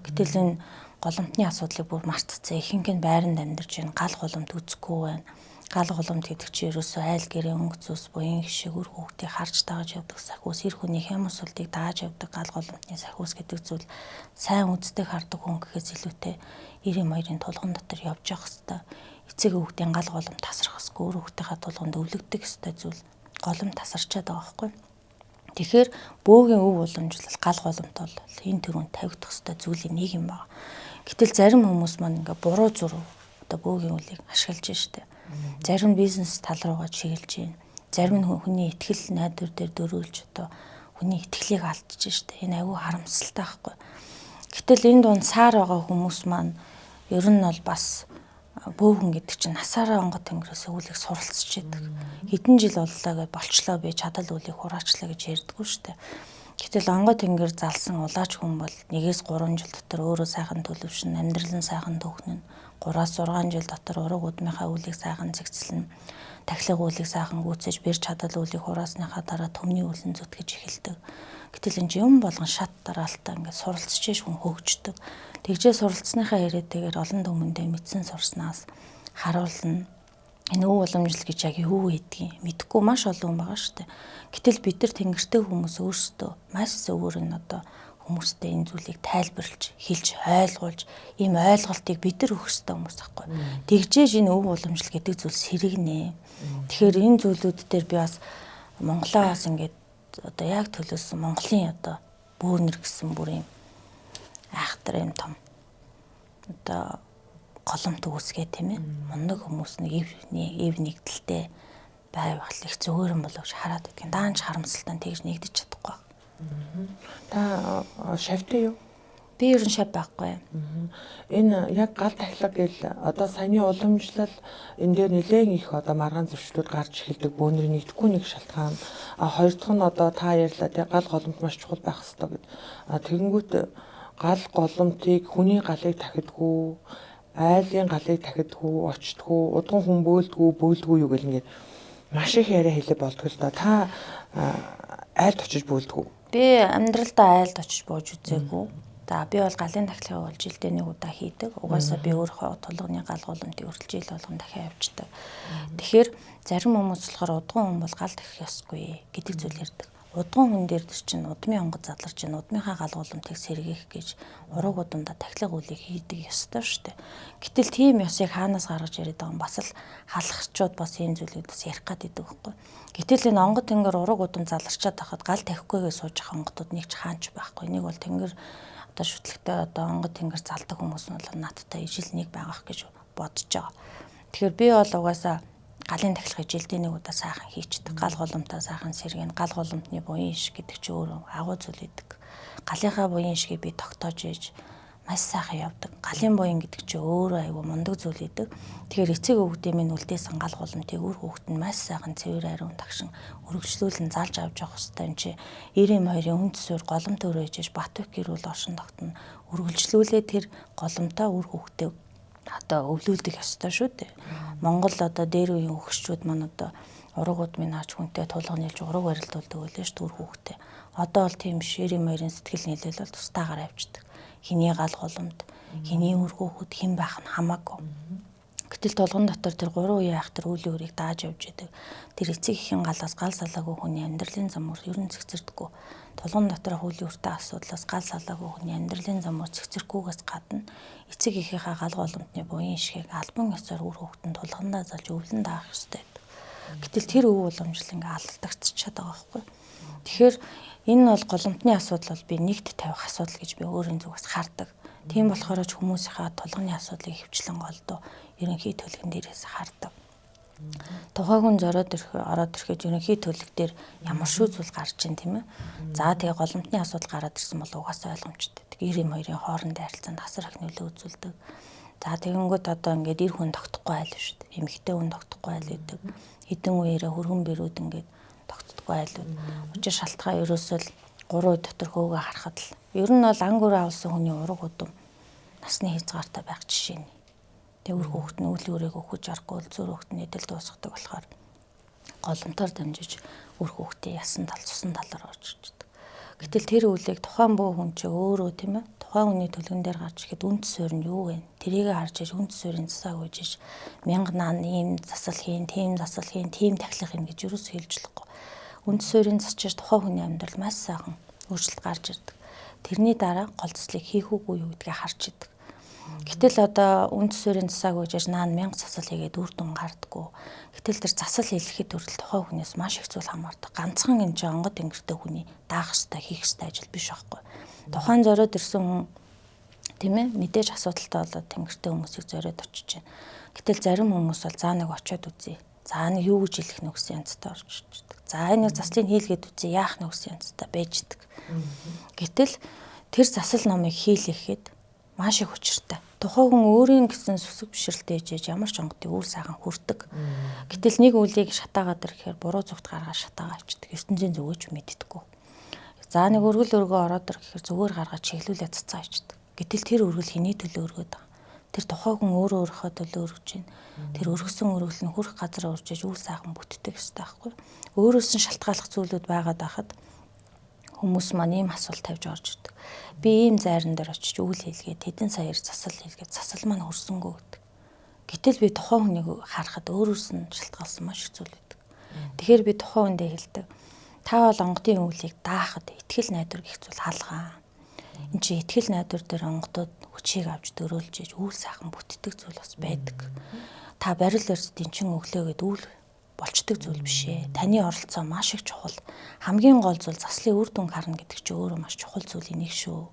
Гэтэл энэ голомтны асуудлыг бүр мартцсан. Ихэнх нь байранд амьдарч байна. Гал голомт үзэхгүй байна. Гал голомт гэдэг чинь ерөөсөө айл гэрээ өнгө зүс буян хишиг үр хүүхдийг харж дагаж явдаг сахиус, эр хүний хямс улдыг дааж явдаг гал голомтны сахиус гэдэг зүйл сайн үздэг хардаг хүн гэхээс илүүтэй 92-ын тулгын дотор явж явах хэвээр эцэг хүүхдийн гал голомт тасрах хэсгүй үр хүүхдийнхаа тулганд өвлөгдөх хэвээр зүйл голомт тасарчаад байгаа байхгүй. Тэгэхээр бөөгийн өв уламжлал гал голомт бол энэ төрөнд тавигдах хэвээр зүйлийн нэг юм байна. Гэтэл зарим хүмүүс маань ингээ буруу зурв одоо бөөгийн үлийг ашиглаж штэ. Зарим нь бизнес тал руугаа чиглэж байна. Зарим нь хүний итгэл найдвар дээр дөрүүлж одоо хүний итгэлийг алдчихж штэ. Энэ аюу харамсалтай байхгүй. Гэтэл энэ дунд саар байгаа хүмүүс маань ер нь бол бас бөөгөн гэдэг чинь насаараа онгод тэнгэрээс үүлийг суралцж яадаг. Хэдэн жил боллоо гэж болчлоо би чадал үүлийг хураачлаа гэж ярьдаггүй штэ. Гэтэл онгод тэнгэр залсан улаач хүн бол 1-3 жил дотор өөрөө сайхан төлөвшин, амьдрал нь сайхан төгнөн. 3-6 жил дотор ураг удмынхаа үүлийг сайхан зэгцэлнэ. Тахилга үүлийг сайхан гүйцэж бэр чадал үүлийг хураасныхаа дараа төмний үүлэн зүтгэж эхэлдэг. Гэтэл энэ юм болгон шат дараалтаа ингээд суралцж хүн хөгждөг. Тэгжээ суралцсныхаа ирээдүйгээр олон түмэндээ мэдсэн сурснаас харуулна. Энэ өв уламжлал гэж яг юу гэдгийг мэдэхгүй маш олон хүн байгаа шүү дээ. Гэтэл бид нар тэнгэртэй хүмүүс өөрсдөө маш зөвөр нь одоо хүмүүстэй энэ зүйлийг тайлбарлаж, хэлж, ойлгуулж, ийм ойлголтыг бид нар өгөх ёстой хүмүүс байхгүй. Тэгжээж энэ өв уламжлал гэдэг зүйл сэргэнэ. Тэгэхээр энэ зүйлүүд дээр би бас Монголоо бас ингээд одоо яг төлөөсөн Монголын одоо бөөнөр гэсэн бүр юм айхтар юм том одоо голомт үүсгээ тийм ээ. Мундаг хүмүүс нэг ив нэгдэлтэй байвал их зүгээр юм болов гэж хараад байдаг. Даанч харамсалтай тэгж нэгдэж чадахгүй. Та шавьтай юу? Би ер нь шав байхгүй. Энэ яг гал тахилга гэл одоо саяны уламжлал энэ дээр нэлээд их одоо маргаан зөрчлүүд гарч эхэлдэг бөөнрийн нэгдэхгүй нэг шалтгаан. Хоёр дахь нь одоо та ярьлаа тий гал голомт маш чухал байх хэрэгтэй гэд. Тэгэнгүүт гал голомтыг хүний галыг тахидгүй, айлын галыг тахидгүй, очтгүй, удган хүн бөөлдгүй юу гэл ингээд маш их яриа хэлээ болдгоо л да. Та айлд очиж бөөлдгүү. Би амьдралдаа айлд очиж бууж үзээгүй. За би бол галын тахилгаа бол жилдээ нэг удаа хийдэг. Угаасаа би өөрөө тулганы гал голомтыг өртөл жил болгон дахиад явждаг. Тэгэхээр зарим хүмүүс болохоор удган хүн бол гал тахих ёсгүй гэдэг зүйл ярьдаг. Удган хүн дээр чинь удмын онгод задларч чинь удмынхаа гал голомтыг сэргээх гэж ураг удамда тахилга үүлийг хийдэг ёстой шүү дээ. Гэтэл тийм ёсыг хаанаас гаргаж яриад байгаа юм бас л халахчууд бас энэ зүйлүүд бас ярих гад идэг байхгүй. Гэтэл энэ онгод тэнгэр ураг удам задларчаад байхад гал тавихгүйгээ сууж байгаа онгодууд нэг ч хаанч байхгүй. Энийг бол тэнгэр одоо шүтлэгтэй одоо онгод тэнгэр залдаг хүмүүс нь бол надтай ижил нэг байгаах гэж бодож байгаа. Тэгэхээр би бол угаасаа галын тахилгыг жилдээ нэг удаа сайхан хийчихдэг. Гал голомтоо сайхан сэргэн, гал голомтны буян иш гэдэг чи өөрөө агуу зүйл идэг. Галынхаа буян ишгийг би тогтоож ээж маш сайхан явдаг. Галын буян гэдэг чи өөрөө айгүй мундаг зүйл идэг. Тэгэхээр эцэг өвгдөө минь үлдээсэн гал голомтыг үр хөвгт нь маш сайхан цэвэр ариун тагшин өргөжлүүлэн залж авч явах хэрэгтэй юм чи 92-ын үн төсөөр голомт өрөөж Батбах гэрүүл оршин тогтно өргөжлүүлээ тэр голомтоо үр хөвгтөө одоо өвлүүлдэг ёстой шүү дээ. Монгол одоо дээр үеийн хөгшчүүд маань одоо урагууд минь аач хүнтэй тулганилж ураг барилдуулдаг байлээ шүү дээ хөвгтөө. Одоо бол тийм биш 92-ын сэтгэл нийлэл бол тустаагаар авчдаг. Хиний гал голомт, хиний үр хөвгүүд хэн байх нь хамаагүй. Гэтэл толгон дотор тэр 3 үеийн айхтар үлийн үрийг дааж явж идэг. Тэр эцэг ихийн галаас гал салаагүй хүний амьдралын замуур ер нь цэгцэрдэггүй. Толгон дотор үлийн үртэй асуудлаас гал салаагүй хүний амьдралын замуур цэгцэрхгүйгээс гадна эцэг ихийнхаа гал голомтны буян ишгийг албан ёсоор үр хөвгтөнд тулгандаа залж өвлөн даах ёстой. Гэтэл тэр өв уламжлал ингээ алдагдчихад байгаа байхгүй. Тэгэхээр энэ бол голомтны асуудал бол би нэгт тавих асуудал гэж би өөрийн зүгээс хардаг. Тийм болохоор ч хүмүүсийнхаа тулганы асуудлыг хөвчлэн голдоо ерөнхий төлгөн дээрээс хардаг. Тухайн хүн ороод ирэхэд ерөнхий төлөг дээр ямар шүү зүйл гарч ийн тийм ээ. За тэгээ голомтны асуудал гараад ирсэн бол угаасаа ойлгомжтой. 92-ын хоорондын харилцаанд асар их нөлөө үзүүлдэг. За тэгэнгүүт одоо ингээд ир хүн тогтохгүй айл шүү дээ. Эмэгтэй хүн тогтохгүй айл гэдэг. Хэдэн үеэрээ хөргөн бэрүүд ингээд тогтдоггүй айлууд. Учир шалтгаан ерөөсөө л 3 үе дотор хөөгөө харахад л ер нь бол ангуураа авсан хүний ураг удам насны хязгаартай байх жишээ нь. Тэгээ үр хөвгт нь үл өрөөгөө хүж аргагүй зүр хөвгт нь эдэл дуусгадаг болохоор голомтоор дамжиж үр хөвгтийн ясан тал цусан талаар орж ирдэг. Гэтэл тэр үлийг тухайн бөө хүн чи өөрөө тийм ээ тухайн хүний төлгөн дээр гарч ихэд үнд суурь нь юу вэ? Тэрийг харж иж үнд суурийн засааг үйж иж 1000 наан ийм засал хийн, тийм тахилах хийн гэж юус хэлж болохгүй. Үнд суурийн засчиж тухайн хүний амьдрал маш сайхан өөрчлөлт гарч ирдэг. Тэрний дараа гол цэцлийг хийх үгүй юу гэдгийг харж идэг. Гэтэл одоо үнд суурийн засааг үйж наан 1000 засал хийгээд үр дүн гардаггүй. Гэтэл тэр засал хийхэд хүртэл тухайн хүнээс маш их зүйл хамаардаг. Ганцхан энэ ч онгод тэнгэртэй хүний даах ёстой, хийх ёстой ажил биш байхгүй. Тухайн зориод ирсэн хүн тийм ээ мэдээж асуудалтай болоод тэнгэртэй хүмүүсийг зориод очиж байна. Гэтэл зарим хүмүүс бол заа нэг очиод үзье. За нэг юу гэж хэлэх нөхсөн янзтай орж ирдэг. За энэ заслыг хийлгээд үзье яах нөхсөн янзтай байждаг. Гэтэл тэр засал номыг хийлэхэд маш их хүчиртэй. Тухайн хүн өөрийн гэсэн сүсэг бишрэлтэй ээжээж ямар ч онгодын үр сайхан хүрдэг. Гэтэл нэг үлийг шатаагаад ирэхээр буруу зүгт гаргаад шатаагаа авчдаг. ертөнцийн зүгөөч мэддэггүй. За нэг өргөл өргөө ороод ир гэхээр зүгээр гаргаад чиглүүлээ цацаа авчдаг. Гэтэл тэр өргөл хэний төлөө өргөд байгаа. Тэр тухайн хүн өөрөө өөрийнхөө төлөө өргөж байна. Тэр өргөсөн өргөл нь хүрх газараа уржиж үл сайхан бүтдэг ёстой байхгүй. Өөрөөс нь шалтгааллах зүйлүүд байгаад байхад хүмүүс маань ийм асуулт тавьж орж ирдэг. Би ийм зайран дээр очиж үйл хийлгээд хэдэн саяар засал хийлгээд засал маань хөрсөнгөө гэдэг. Гэтэл би тухайн хүнийг харахад өөрөөс нь шалтгаалсан маш их зүйл байдаг. Тэгэхээр би тухайн хүндээ хэлдэг. Та бол онгодын өвлийг даахад итгэл найдвар гэх зүйл халгаа. Энд чи итгэл найдвар дээр онгодод хүчийг авч дөрөөлж иж үйл сайхан бүтдэг зүйл бас байдаг. Та барил өрсөдийн чин өглөөгээд үйл болчдөг зүйл биш ээ. Таны оролцоо маш их чухал. Хамгийн гол зүйл заслын үр дүн харна гэдэг чинь өөрөө маш чухал зүйлийн нэг шүү.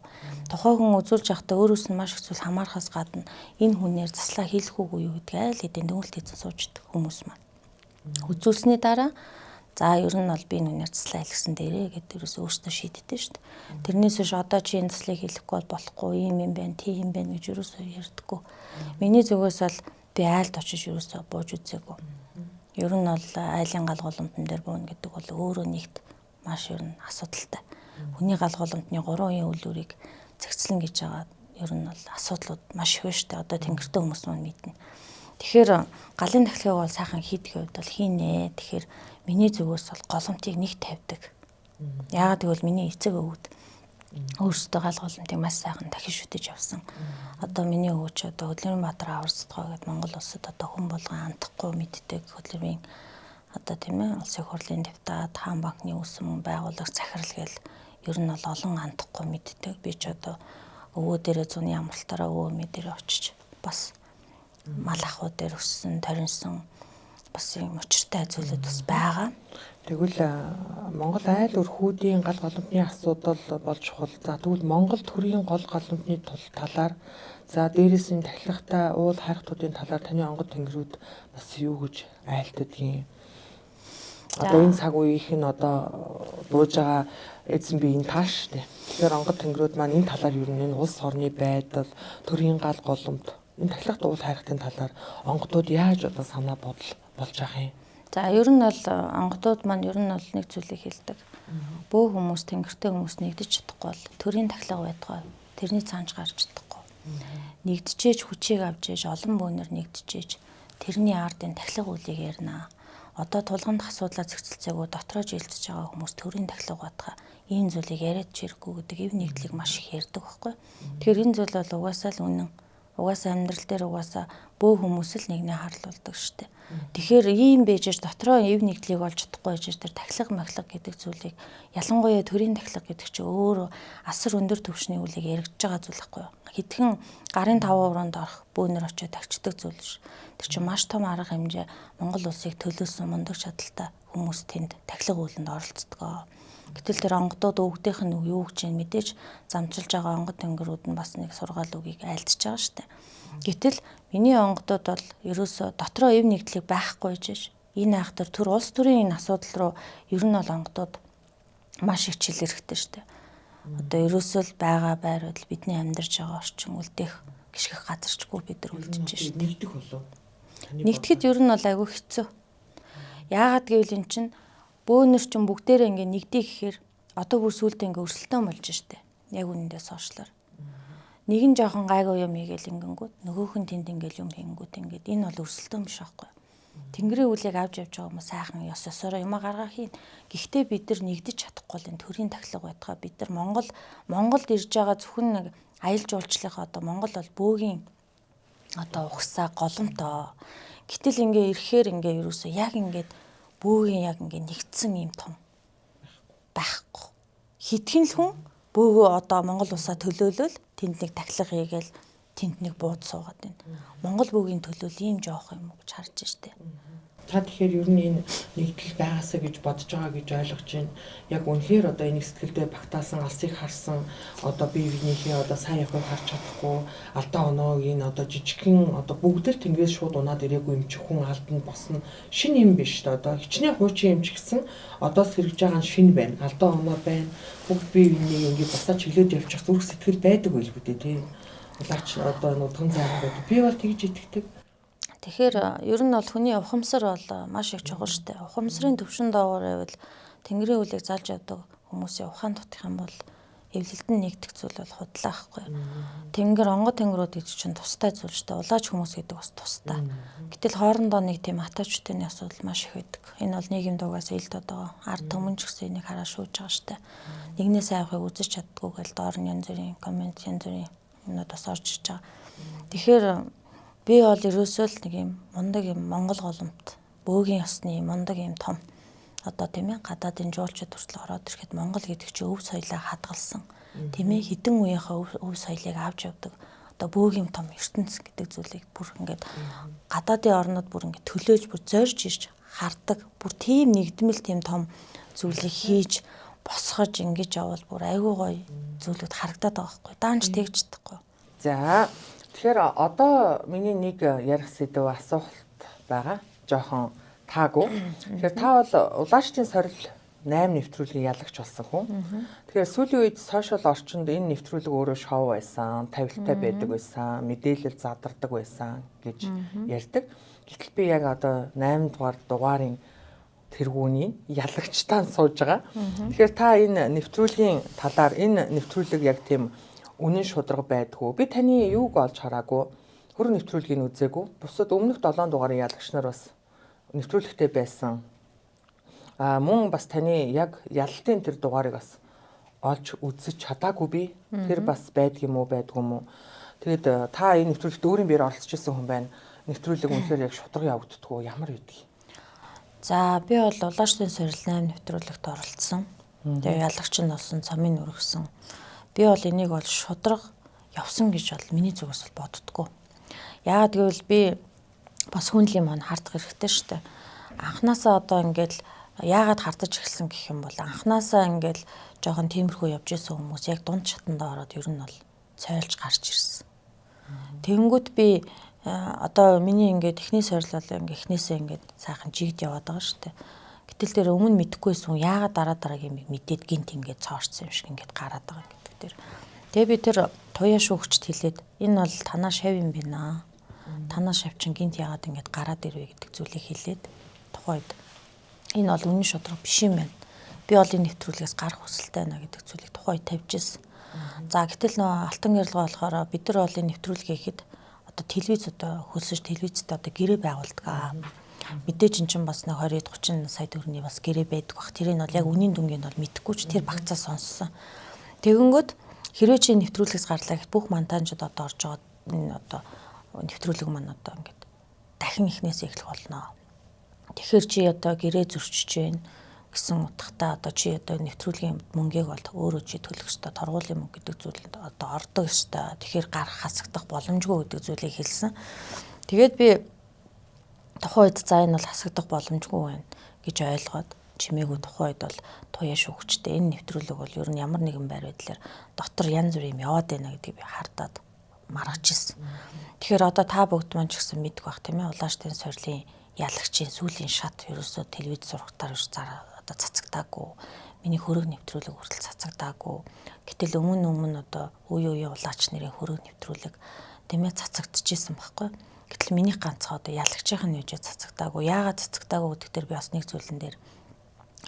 Тухайн хүн үзүүлж явахдаа өөрөөс нь маш их зүйл хамаарахаас гадна энэ хүнээр заслаа хийлэх үгүй юу гэдэг айл хэдийн дүнэлт хийсэн сууждаг хүмүүс маань. Үзүүлсний дараа за ер нь бол би нүнээр заслаа хийлгсэн дээрээ гэдэг ерөөс өөртөө шийддэг шүү дээ. Тэрнээс биш одоо чи энэ заслыг хийлгэхгүй бол болохгүй юм байна, тийм байна гэж ерөөсөө ярьдаггүй. Миний зүгээс бол би айлд очиж ерөөсөө бууж үзээгүй. Ер нь бол айлын галгууламтан дээр бууна гэдэг бол өөрөө нэгт маш ер нь асуудалтай. Хүний галгууламтны 3 үеийн үлүүрийг зэгцлэн гэж байгаа ер нь бол асуудлууд маш их байна шүү дээ. Одоо тэнгэртэй хүмүүс маань мэднэ. Тэгэхээр галын тахлыг бол сайхан хийдэг хувьд бол хийнэ. Тэгэхээр миний зүгээс бол голомтыг нэг тавьдаг. Яагаад гэвэл миний эцэг өвгд өөрсдөө галгууламтыг маш сайхан дахин шүтэж явсан. Одоо миний өвч одоо Хөдөлмөрбаатар аварцгаа гэдэг Монгол улсад одоо хүн болгон андахгүй мэддэг хөдөлмөрийн одоо тийм ээ улсын хурлын депутат, хаан банкны үсэн байгууллага захирал гээл ер нь бол олон андахгүй мэддэг. Би ч одоо өвөө дээрээ зуны амралтаараа өвөө мэ дээр очиж бас мал ахуй дээр өссөн, торинсон бас юм учиртай зүйлүүд бас байгаа. Тэгвэл Монгол айл өрхүүдийн гал голомтны асуудал болж чухал. За тэгвэл Монгол төрийн гол голомтны талаар за дээрээс нь тахилгатай уул хайрхтуудын талаар таны онгод тэнгэрүүд бас юу гэж айлтдгийг. Одоо энэ цаг үеийнх нь одоо бууж байгаа эзэн биеийн тааш штэ. Тэгэхээр онгод тэнгэрүүд маань энэ талаар юу нэ улс орны байдал, төрийн гал голомт, энэ тахилгат уул хайрхтын талаар онгодууд яаж одоо санаа бодол болж байгаа юм. За ер нь бол онгодууд маань ер нь бол нэг зүйлийг хэлдэг. Бөө хүмүүс тэнгэртэй хүмүүс нэгдэж чадахгүй бол төрийн тахилга байдгаа тэрний цаанч гарч чадахгүй. Нэгдэжээж хүчийг авч ээж олон бөөнөр нэгдэжээж тэрний ардын тахилга үлийг ярина. Одоо тулгамд асуудлаа зэгцэлцээгөө дотроо жилдэж байгаа хүмүүс төрийн тахилга батгаа ийм зүйлийг яриад чирэхгүй гэдэг ив нэгдлийг маш их ярьдаг байхгүй. Тэгэхээр энэ зүйл бол угаасаа л үнэн. Угаасаа амьдрал дээр угаасаа бөө хүмүүс л нэгнээ харлуулдаг шүү дээ. Тэгэхээр ийм бэжэж дотроо ив нэгдлийг олж чадахгүй бэжэж тэр тахилга махлага гэдэг зүйлийг ялангуяа төрийн тахилга гэдэг чинь өөрөө асар өндөр түвшний үлийг яригдж байгаа зүйл байхгүй юу. Хэдхэн гарын 5% орох бөөнөр очиод тавьчихдаг зүйл ш. Тэр чинь маш том арга хэмжээ Монгол улсыг төлөөсөн мундаг чадaltaй хүмүүс тэнд тахилга үүлэнд оролцдог. Гэтэл тэр онгодууд өвгдийнх нь юу гэж мэдээж замчилж байгаа онгод тэнгэрүүд нь бас нэг сургаал үгийг айлдж байгаа штэ. Гэтэл миний онгодууд бол ерөөсө дотроо ив нэгдлийг байхгүй жиш. Энэ айхтар төр улс төрийн энэ асуудал руу ер нь бол онгодууд маш их чил хэрэгтэй штэ. Одоо ерөөсөө л байгаа байрууд бидний амьдарч байгаа орчин үлдээх гიშгэх газарчгүй бид нар үлдэж штэ. Нэгдэх болов. Нэгдэхэд ер нь бол айгүй хэцүү. Яагаад гэвэл эн чинь бөөнөр чинь бүгдээрээ ингээ нэгдээ гэхээр одоо бүр сүултээ ингээ өрсөлдөөн болж штэ. Яг үнэндээ сошиалар. Нэг нь жоохон гайгүй юм хийгээл ингэнгүүт нөгөөх нь тэнд ингээл юм хийнгүүт ингээд энэ бол өрсөлдөөн биш байхгүй. Тэнгэрийн үлийг авч явж байгаа хүмүүс сайхан ёс ёсороо юм гаргаа хийн. Гэхдээ бид нар нэгдэж чадахгүй л энэ төрийн тахилга байтугай бид нар Монголд ирж байгаа зөвхөн нэг аялал жуулчлалынхаа одоо Монгол бол бөөгийн одоо ухсаа голомтоо. Гэтэл ингээ ирэхээр ингээ ерөөсөө яг ингээд бөөгийн яг ингээ нэгдсэн юм том байхгүй. Хитгэн л хүн бөөгөө одоо Монгол улсаа төлөөлөл тэнд нэг тахилга хийгээл тэнд нэг бууд суугаад байна. Монгол бөөгийн төлөөл ийм жоох юм уу гэж харж штэ. Та тэгэхээр ер нь энэ нэгдэл байгаасаа гэж бодож байгаа гэж ойлгож байна. Яг үнэхээр одоо энийг сэтгэлдээ багтаасан, алсыг харсан, одоо бие биенийхээ одоо сайн явахыг харж чадахгүй, алдаа оноог энэ одоо жижигхэн одоо бүгд л тэнгээс шууд унаад ирээгүй юм чи хүн алданд босно. Шин юм биш дээ одоо хичнээн хуучин юм ч гэсэн одоо сэргэж байгаа нь шин байна. Алдаа оноо байна. Бүгд бие биенийг ингээд басаа чиглээд явчих зүрх сэтгэл байдаг байлгүй дээ тий. Улаач одоо нутган зайг байдаг. Би бол тэгж итгэдэг. Тэгэхээр ер нь бол хүний ухамсар бол маш их чухал шүү дээ. Ухамсарын төвшин доогоор байвал Тэнгэрийн үлийг залж явдаг хүмүүсийн ухаан тутах юм бол эвлэлтэн нэгдэх зүйл бол худлаахгүй. Тэнгэр онгод тэнгэрүүд гэж чинь тустай зүйл шүү дээ. Улааж хүмүүс гэдэг бас тустай. Гэтэл хоорондоо нэг тийм атаачтын асуудал маш их байдаг. Энэ бол нийгэм дугаас илд одоо ард түмэн ч гэсэн энийг хараа шүүж байгаа шүү дээ. Нэгнээс айхыг үзэж чаддгүй гэл доор нь янз бүрийн коммент янз бүрийн юмнууд бас орж иж байгаа. Тэгэхээр би бол ерөөсөө л нэг юм мундаг юм Монгол голомт бөөгийн ёсны мундаг юм том одоо тийм ээ гадаадын жуулчид хүртэл ороод ирэхэд Монгол гэдэг чинь өв соёлоо хадгалсан тийм ээ хэдэн үеийнхээ өв соёлыг авч явдаг одоо бөөгийн том ертөнц гэдэг зүйлийг бүр ингээд гадаадын орнууд бүр ингээд төлөөж бүр зорж ирж хардаг бүр тийм нэгдмэл тийм том зүйлийг хийж босгож ингэж явал бүр айгүй гоё зүйлүүд харагдаад байгаа байхгүй даанч тэгж чадахгүй. За тэгэхээр одоо миний нэг ярих сэдв асуулт байгаа. Жохон таагүй. Тэгэхээр та бол улаачдын сорил 8 нэвтрүүлгийн ялагч болсон хүн. Тэгэхээр сүүлийн үед сошиал орчинд энэ нэвтрүүлэг өөрөө шоу байсан, тавилттай байдаг байсан, мэдээлэл задардаг байсан гэж ярьдаг. Гэтэл би яг одоо 8 дугаар дугаарын тэргүүний ялагчтаа сууж байгаа. Тэгэхээр та энэ нэвтрүүлгийн талаар энэ нэвтрүүлэг яг тийм үнэн шударга байдгүй. Би таны юуг олж хараагүй. Хөрөг нэвтрүүлгийг үзээгүй. Бусад өмнөх 7 дугаарын ялагч нар бас нэвтрүүлэгтэй байсан. Мөн бас таны яг ялалтын тэр дугаарыг бас олж үзэж чадаагүй би. Тэр бас байдаг юм уу, байдгүй юм уу. Тэгэд та энэ нэвтрүүлэгт өөрийн биеэр оролцож ирсэн хүн байна. Нэвтрүүлэг үнэхээр яг шударга явагддаггүй. Ямар байдгийг? За би бол улаачдын сорил 8 нэвтрүүлэгт оролцсон. Тэгээ ялагч нь болсон, цомын үргэсэн. Би бол энийг бол шударга явсан гэж бол миний зүгээс бол боддгоо. Яагаад гэвэл би бас хүнлийн маань хардах хэрэгтэй шүү дээ. Анханасаа одоо ингээд яагаад хардаж эхэлсэн гэх юм бол анханасаа ингээд жоохон тиймэрхүү явж исэн хүмүүс яг дунд шатанда ороод ер нь бол цойлж гарч ирсэн. Тэгэнгүүт би одоо миний ингээд эхний сорил бол ингээд эхнээсээ ингээд сайхан жигд яваад байгаа шүү дээ. Гэтэл тэр өмнө мэдэхгүйсэн яагаад дараагийн мэдээд гинт ингээд цоорцсон юм шиг ингээд гараад байгаа гэдэг тэр. Тэгээ би тэр туяа шүүгчд хэлээд энэ бол танаа шав юм байна. Танаа шав чинь гинт яагаад ингээд гараад ирвэ гэдэг зүйлийг хэлээд тухайд энэ бол үнэн шударга биш юм байна. Би бол энэ нэвтрүүлгээс гарах хүсэлтэй байна гэдэг зүйлийг тухайд тавьж ирсэн. За гэтэл нөө алтан гэрэлгээ болохоор бид нар бол энэ нэвтрүүлгээ ихэд одоо телевиз одоо хөлсөж телевизтэй одоо гэрээ байгуулдаг. Мэдээж эн чинь бас нэг 20-30 сая төгрөний бас гэрээ байдаг бах. Тэрийг бол яг үнийн дүнгийн бол мэдэхгүй ч тэр багцаа сонссон. Тэгэнгүүт хэрвээ чи нэвтрүүлгээс гарлаа гэх бүх монтажид одоо орж байгаа энэ одоо нэвтрүүлэг маань одоо ингээд дахин ихнээс эхлэх болно. Тэгэхээр чи одоо гэрээ зөрчиж гэн гэсэн утгатай одоо чи одоо нэвтрүүлгийн мөнгийг бол өөрөө чи төлөх ёстой, торгуулийн мөнгө гэдэг зүйлд одоо ордог ёстой. Тэгэхээр гарах хасагдах боломжгүй гэдэг зүйлийг хэлсэн. Тэгээд би тухайн үед за энэ бол хасагдах боломжгүй байна гэж ойлгоод чимээгүй тухайн үед бол туяа шүүгчтэй энэ нэвтрүүлэг бол ер нь ямар нэгэн байр байдлаар дотор янз бүр юм яваад байна гэдгийг би хардаад маргаж ирсэн. Тэгэхээр одоо та бүгд маань ч гэсэн мэдэх бах тийм ээ улаачдын сорилын ялагчийн сүүлийн шат ерөөсөө телевиз зурагтаар одоо цацагдаагүй. Миний хөрөг нэвтрүүлэг хүртэл цацагдаагүй. Гэтэл өмнө одоо үе улаач нарын хөрөг нэвтрүүлэг тийм ээ цацагдчихсэн байхгүй. Гэтэл миний ганцхан одоо ялагчийн нь үжээ цацагдаагүй. Яагаад цацагдаагүй гэдэг дээр би бас нэг зүйлэн дээр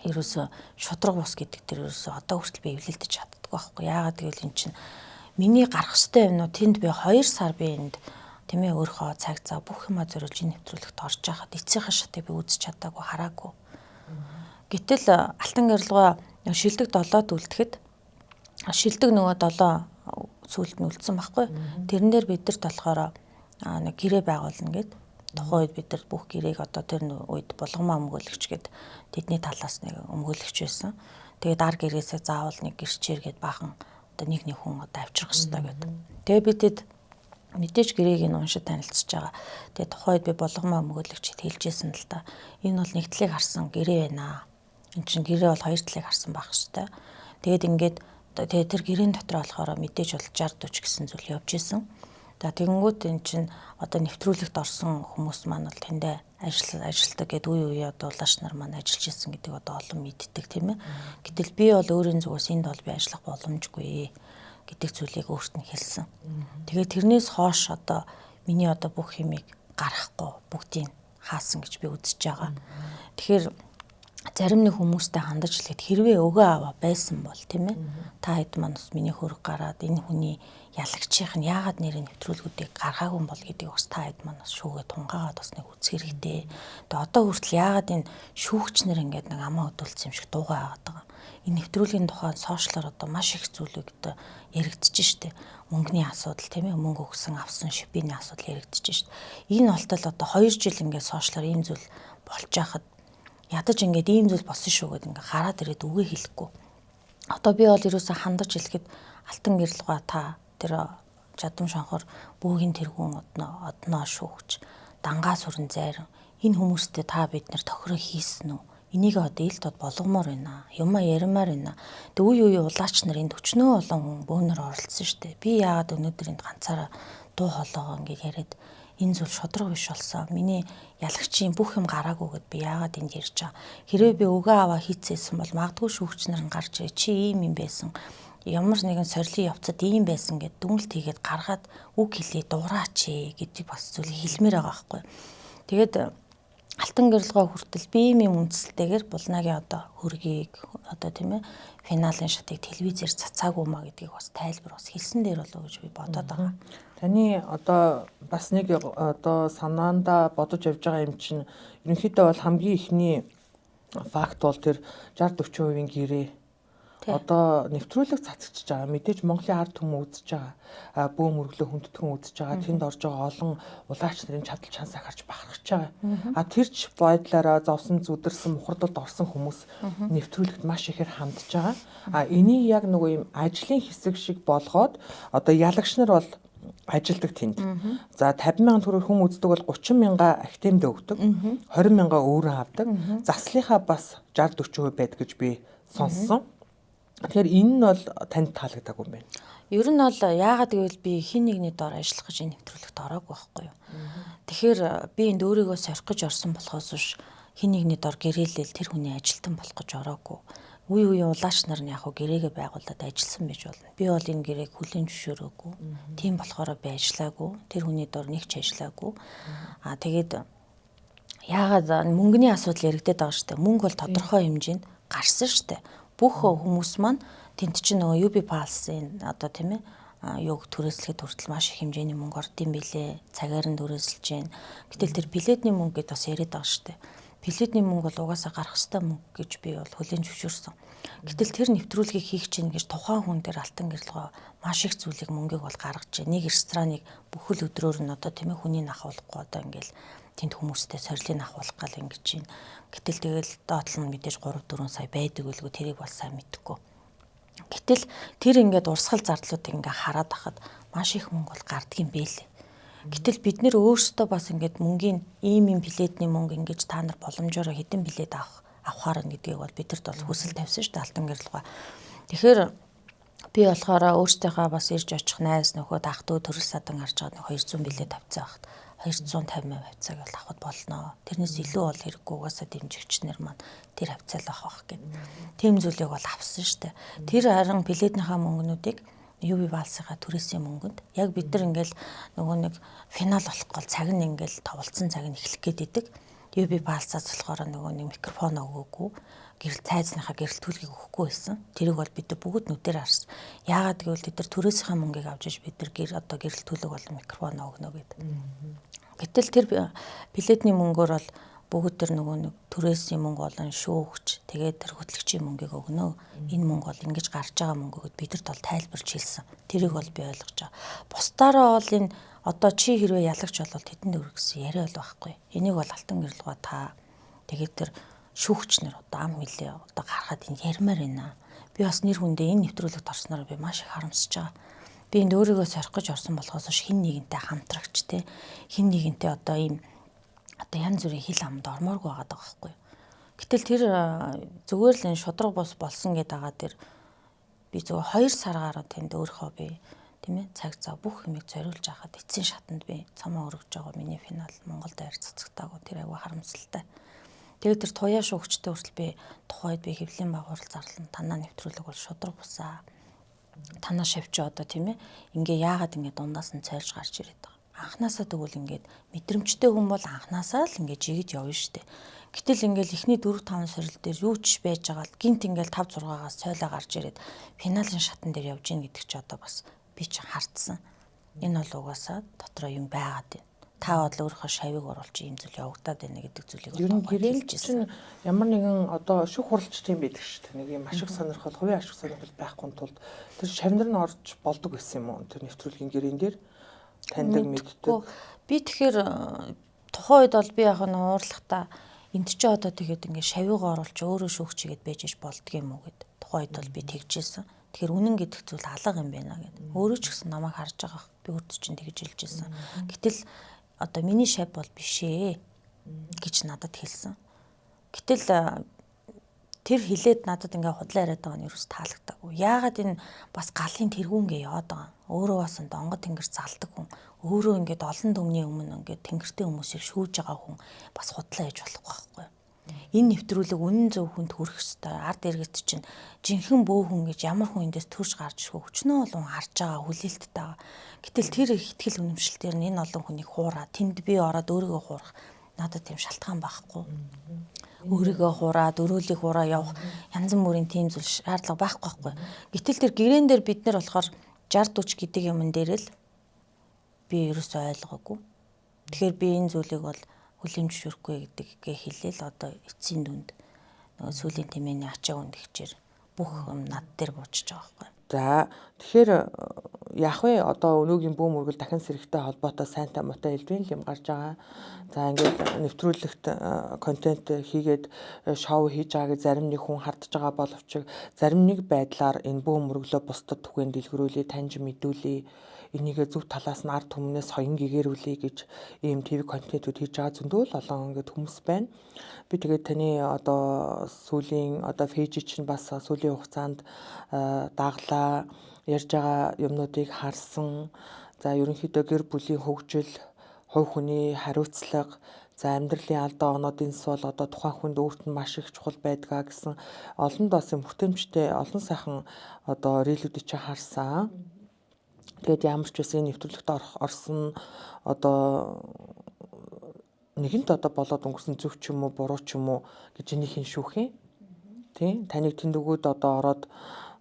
ерөөсөө шудраг бус гэдэг дээр ерөөсөө одоо хүртэл би эвлэлдэж чаддаггүй байхгүй. Яагаад гэвэл эн чинь миний гарах ёстой юмнууд тэнд би 2 сар би энд тийм ээ өөрийнхөө цаг цаа бүх юма зориулж нэвтрүүлэгт орж байхад эцсийнхээ шатыг би үзэж чадаагүй хараагүй. Гэтэл алтан гэрэлгээ шилдэг 7-д үлдэхэд шилдэг нөгөө 7 сүүлд нь үлдсэн байхгүй. Тэрэн дээр бид нарт болохоор нэг гэрээ байгуулна гэд тухайн үед бид нар бүх гэрээг одоо тэр үед булгамаа өмгөөлөгч гэд тэдний талаас нэг өмгөөлөгч байсан. Тэгээд ар гэрээсээ заавал нэг гэрчээр гэд баахан одоо нэг хүн одоо авчрах хэрэгтэй гэдэг. Тэгээ бидэд мэдээж гэрээг нь уншид танилцж байгаа. Тэгээ тухайд би болгоомоо мөгөөлөгчд хэлжсэн л да. Энэ бол нэг талыг харсан гэрээ байна. Энд чинь гэрээ бол хоёр талыг харсан байх хэвээр. Тэгээд ингээд тэгээ тэр гэрээний дотор болохоор мэдээж бол 60 40 гэсэн зүйл явж исэн. За тэгэнгүүт эн чинь одоо нэвтрүүлэгт орсон хүмүүс маань бол тэндээ ажилтдаг гэдэг үе үе одоо улаач нар маань ажиллаж исэн гэдэг одоо олон мэддэг тийм ээ. Гэтэл би бол өөрийн зүгээс энд бол би ажиллах боломжгүй гэдэг зүйлийг өөрт нь хэлсэн. Тэгээд тэрнээс хойш одоо миний одоо бүх юмыг гаргахгүй бүгдийг хаасан гэж би үзэж байгаа. Тэгэхээр зарим нэг хүмүүстэй хандаж хэлэхэд хэрвээ өгөө аваа байсан бол тийм ээ та хэд маань бас миний хөрөг гараад энэ хүний ялагчийнх нь яагаад нэрийн нэвтрүүлгүүдийг гаргаагүй юм бол гэдгийг бас та хэд маань бас шүүгээ тунгаагаад бас нэг үзэх хэрэгтэй. Тэгээ одоо хүртэл яагаад энэ шүүгчнэр ингээд нэг амаа хөдөлсөн юм шиг дуугаа аваад байгаа. Энэ нэвтрүүлгийн тухайн сошиалар одоо маш их зүйлүүд одоо яригдчихэж штэ. Мөнгөний асуудал тийм ээ мөнгө өгсөн авсан шипиний асуудал яригдчихэж штэ. Энэ болтол одоо 2 жил ингээд сошиалар ийм зүйл болж байхад ядаж ингээд ийм зүйл болсон шүү гэдэг ингээд гараад ирээд үгээ хэлэхгүй. Одоо би бол ерөөсө хандаж хэлэхэд алтан гэрэлгаа та тэр жадам шонхор бүүгийн тэргүүн одноо шүүгч дангаа сүрэн зайран энэ хүмүүстэй та бид нар тохироо хийсэн үү? Энийг одоо ил тод болгомоор байна. Юмаа ярмаар байна. Тэг үе үе улаач нар энд өчнөө олон хүн бөөнөр оролцсон шүү дээ. Би яагаад өнөөдөр энд ганцаараа дуу хоолойгоо ингээд яриад энэ зүйл шудраг биш болсон. Миний ялагчийн бүх юм гараагүйгээд би яагаад энд ярьж байгаа. Хэрвээ би өгөө аваа хийцээсэн бол магадгүй шүүгч нар нь гарч ирээ чи ийм юм байсан. Ямар нэгэн сорилын явцад ийм байсан гэд дүнэлт хийгээд гаргаад үг хэлээ дуураач гэдэг бас зүйл хэлмээр байгаа байхгүй. Тэгээд алтан гэрэлгоо хүртэл би ийм үндсэлтэйгээр булнагийн одоо хөргийг одоо тийм ээ финалийн шатыг телевизээр цацаагүй маа гэдгийг бас тайлбар бас хэлсэн дээр болов гэж би бодоод байгаа. Таны одоо бас нэг одоо санаанда бодож явж байгаа юм чинь ерөнхийдөө бол хамгийн ихний факт бол тэр 60-40% гэрээ одоо нэвтрүүлэг цацагчж байгаа. Мэдээж Монголын ард түмэн үзэж байгаа. Бөө мөрөглөө хүндэтгэн үзэж байгаа. Тэнд орж байгаа олон улаач нарын чадал чанс харж бахархаж байгаа. Тэрч байдлаараа зовсон зүдэрсэн мухардалд орсон хүмүүс нэвтрүүлэгт маш ихээр хандж байгаа. Энийг яг нөгөө юм ажлын хэсэг шиг болгоод одоо ялагч нар бол ажилдаг тэнд. За 50 мянган төгрөг хүн үздэг бол 30 мянга актемд өгдөг. 20 мянга өөрөө авдаг. Заслынхаа бас 60-40% байд гэж би сонссон. Тэгэхээр энэ нь бол танд таалагдаагүй юм байна. Ер нь бол яагаад гэвэл би хин нэгний дор ажиллах гэж энэ нэвтрүүлэгт ороогүй байхгүй юу. Тэгэхээр би энд өөрийгөө сорих гэж орсон болохоос биш хин нэгний дор гэрээлэл тэр хүний ажилтан болох гэж ороогүй. Үе үе улаач нар нь яг хөө гэрээгээ байгуулад ажилласан байж болно. Би бол энэ гэрээг хүлээн зөвшөөрөөгүй. Тийм болохоор би ажиллаагүй. Тэр хүний дор нэг ч ажиллаагүй. Тэгээд яагаад мөнгөний асуудал яригдээд байгаа шүү дээ. Мөнгө бол тодорхой хэмжээнд гарсан шүү дээ. Бүх хүмүүс маань тэнд чинь нөгөө UB Pulse-ийн одоо тийм ээ юг түрээслэхэд хүртэл маш их хэмжээний мөнгө ордсон билээ. Цагаар нь түрээсэлж байна. Гэтэл тэр билетний мөнгө гэдээ бас яриад байгаа шүү дээ. Билетний мөнгө бол угаасаа гарах ёстой мөнгө гэж би бол хүлээн зөвшөөрсөн. Гэтэл тэр нэвтрүүлгийг хийх чинь гэж тухайн хүн дээр алтан гэрэлгөө маш их зүйлийг мөнгөийг бол гаргаж байна. Нэг рестораныг бүхэл өдрөөр нь одоо тийм ээ хүнийг ахуулахгүй одоо ингээл тэнд хүмүүстэй сорилын ахуулах гал ингэж байна. Гэтэл тэгэл доотлол нь мэдээж 3-4 сая байдаг үлгүй тэрийг бол сайн мэдэхгүй. Гэтэл тэр ингээд урсгал зардлуудыг ингээ хараад байхад маш их мөнгө бол гардгийм бэлээ. Гэтэл бид нэр өөрсдөө бас ингээд мөнгөний ийм билетний мөнгө ингэж та нар боломжоор хэдэн билет авахаар гэдгийг бол бидэрт бол хүсэл тавьсан шүү дээ алтан гэрэлгаа. Тэгэхээр би болохоор өөртөөхөө бас ирж очих найз нөхөд ах トゥ төрөл садан гарч байгаа 200 билет авцсан багт 250 хавцааг бол авахд болно. Тэрнээс илүү бол хэрэггүй угаасаа дэмжигчнэр маань тэр хавцаал авах гэх. Тэм зүйлийг бол авсан шүү дээ. Тэр харин билетийнхаа мөнгнүүдийг UB Pulse-ийнхаа түрээсийн мөнгөнд яг бид нар ингээл нөгөө нэг финал болох гол цаг нь ингээл товолцсон цаг нь эхлэх гээд идэг. UB Pulse-аас болохоор нөгөө нэг микрофон өгөөгүй гэрэл цайзныхаа гэрэлтүүлгийг өгөхгүй байсан. Тэрийг бол бид бүгд нүдээр харсан. Яагаад гэвэл бид нар түрээсийнхаа мөнгийг авч иж бид нар одоо гэрэлтүүлэг болон микрофон өгнө гэдэг. Гэтэл тэр билетний мөнгөөр бол бүгд тэр нөгөө нэг түрээсийн мөнгө болон шүүгч тэгээд тэр хөтлөгчийн мөнгийг өгнө. Энэ мөнгө бол ингэж гарч байгаа мөнгөд бидэрт бол тайлбарч хэлсэн. Тэрийг бол би ойлгож байгаа. Бусдаараа бол энэ одоо чи хэрвээ ялагч болвол тэдэнд өрг гэсэн яриа бол байхгүй. Энийг бол алтан гэрэлгаа та тэгээд тэр шүүгч нар одоо ам хилээ одоо гарахад энэ ярмаар байна. Би бас нэр хүндээ энэ нэвтрүүлэгт орсноор би маш их харамсаж байгаа. би энд өөрийгөө сорих гэж орсон болохоос хин нэгэнтэй хамтрагч те хин нэгэнтэй одоо ийм одоо янз бүрийн хил амд ормооргүй байгаа байхгүй. Гэтэл тэр зүгээр л энэ шудраг бус болсон гэдэг байгаа тэр би зөвхөн 2 саргаар тэнд өөрийнхөө би тийм ээ цаг зав бүх юмыг зориулж авахад эцсийн шатанд би цамаа өргөж байгаа миний финал Монголд байр цацагтаагүй тэр айгүй харамсалтай. Тэгээд тэр туяа шүүгчтэй хүртэл би тухайд би хэвлэлийн байгууллага зарлан танаа нэвтрүүлэг бол шудраг бусаа. Танаа шавьч одоо тийм ээ ингээ яагаад ингээ дундаас нь цайлж гарч ирээд байгаа. Анханасаа тэгвэл ингээд мэдрэмжтэй хүн бол анханасаа л ингээ жигд явна штэ. Гэтэл ингээл эхний 4-5 сорил дээр юу ч байж байгаа л гинт ингээл 5-6-аас цойлоо гарч ирээд финалийн шатан дээр явж гин гэдэг чи одоо бас би ч хардсан. Энэ бол угаасаа дотроо юм байгаад байна. Та бол өөрийнхөө шавийг оруулж ийм зүйл явагдаад байна гэдэг зүйлийг ер нь гэрэл чинь ямар нэгэн одоо шүүх хуралч тийм байдаг шүү дээ. Нэг юм ашиг сонирхол, хувийн ашиг сонирхол байхгүй тулд тэр шавнар нь орж болдог байсан юм уу? Тэр нэвтрүүлгийн гэрэн дээр таньдаг мэддэг. Би тэгэхээр тухайн үед бол би яг нь уурлахтаа энд чи одоо тэгээд ингээ шавийг оруулж өөрөө шүүгчгээд байж иж болдго юм уу гэд. Тухайн үед бол би тэгжсэн. Тэгэхээр үнэн гэдэг зүйл алга юм байна гэд. Өөрөө ч гэсэн намайг харж байгаа би өөртөө чинь тэгж хэлжсэн. Гэтэл одоо миний шав бол биш ээ гэж надад хэлсэн. Гэтэл тэр хилээд надад ингээ худлаа яриад байгаа нь юу ч таалагдаагүй. Яагаад энэ бас галын тэргүүнгээ яваад байгаа. Өөрөө бас донгод тэнгэр залдаг хүн. Өөрөө ингээд олон төмний өмнө ингээд тэнгэртэй хүмүүсийг шүүж байгаа хүн бас худлаа яж болохгүй байхгүй. Энэ нэвтрүүлэг үнэн зөв хүнд хүрэх ёстой. Ард иргэд чинь жинхэнэ бөө хүн гэж ямар хүн эндээс төрж гарч ирэх өчнөө олон харж байгаа хүлээлттэй байгаа. Гэтэл тэр ихтгэл үнэмшилтээр нь энэ олон хүнийг хуураа тэнд би ороод өөрийгөө хуурах надад тийм шалтгаан байхгүй. Өөрийгөө хураад өрөөлийг хураа явах янз бүрийн тийм зүйл шаардлага байхгүй. Гэтэл тэр гэрээн дээр бид нар болохоор 60 40 гэдэг юмн дээр л би ерөөсөө ойлгоогүй. Тэгэхээр би энэ зүйлийг бол хүлэмжшүүрхгүй гэдэггээ хэлээл одоо эцсийн дүнд нөгөө сүүлийн тэмээний ачаа үндгчээр бүх юм над дээр буучж байгаа байхгүй. За тэгэхээр яах вэ? Одоо өнөөгийн бүү мөргөл дахин сэрэгтэй холбоотой сайнтай мотой хэлбэрийн юм гарч байгаа. За ингээд нэвтрүүлэгт контент хийгээд шоу хийж байгааг зарим нэг хүн хардж байгаа боловч зарим нэг байдлаар энэ бүү мөргөлөө бусдад түгээн дэлгэрүүлээ, таньж мэдүүлээ. Энийгээ зөв талаас нь ард түмнээс соён гэгэрүүлээ гэж ийм ТV контентууд хийж байгаа зөндөл олон ингээд хүмүүс байна. Би тэгээд таны одоо сүүлийн одоо фэйж чинь бас сүүлийн хугацаанд даглаа ярьж байгаа юмнуудыг харсан. За ерөнхийдөө гэр бүлийн хөгжил, хувь хүний хариуцлага, за амьдралын алдаа оноодын бол одоо тухайн хүнд өөрт нь маш их чухал байдгаа гэсэн олонд бас юм хүртээмжтэй олон сайхан одоо рилүүдийг чи харсан. Тэгээд ямар ч үсэн нэвтрүүлэгт орсон одоо нэгэнт одоо болоод өнгөрсөн зөв ч юм уу буруу ч юм уу гэж энийхин шүүхийн. Тийм таныг тэндгүүд одоо ороод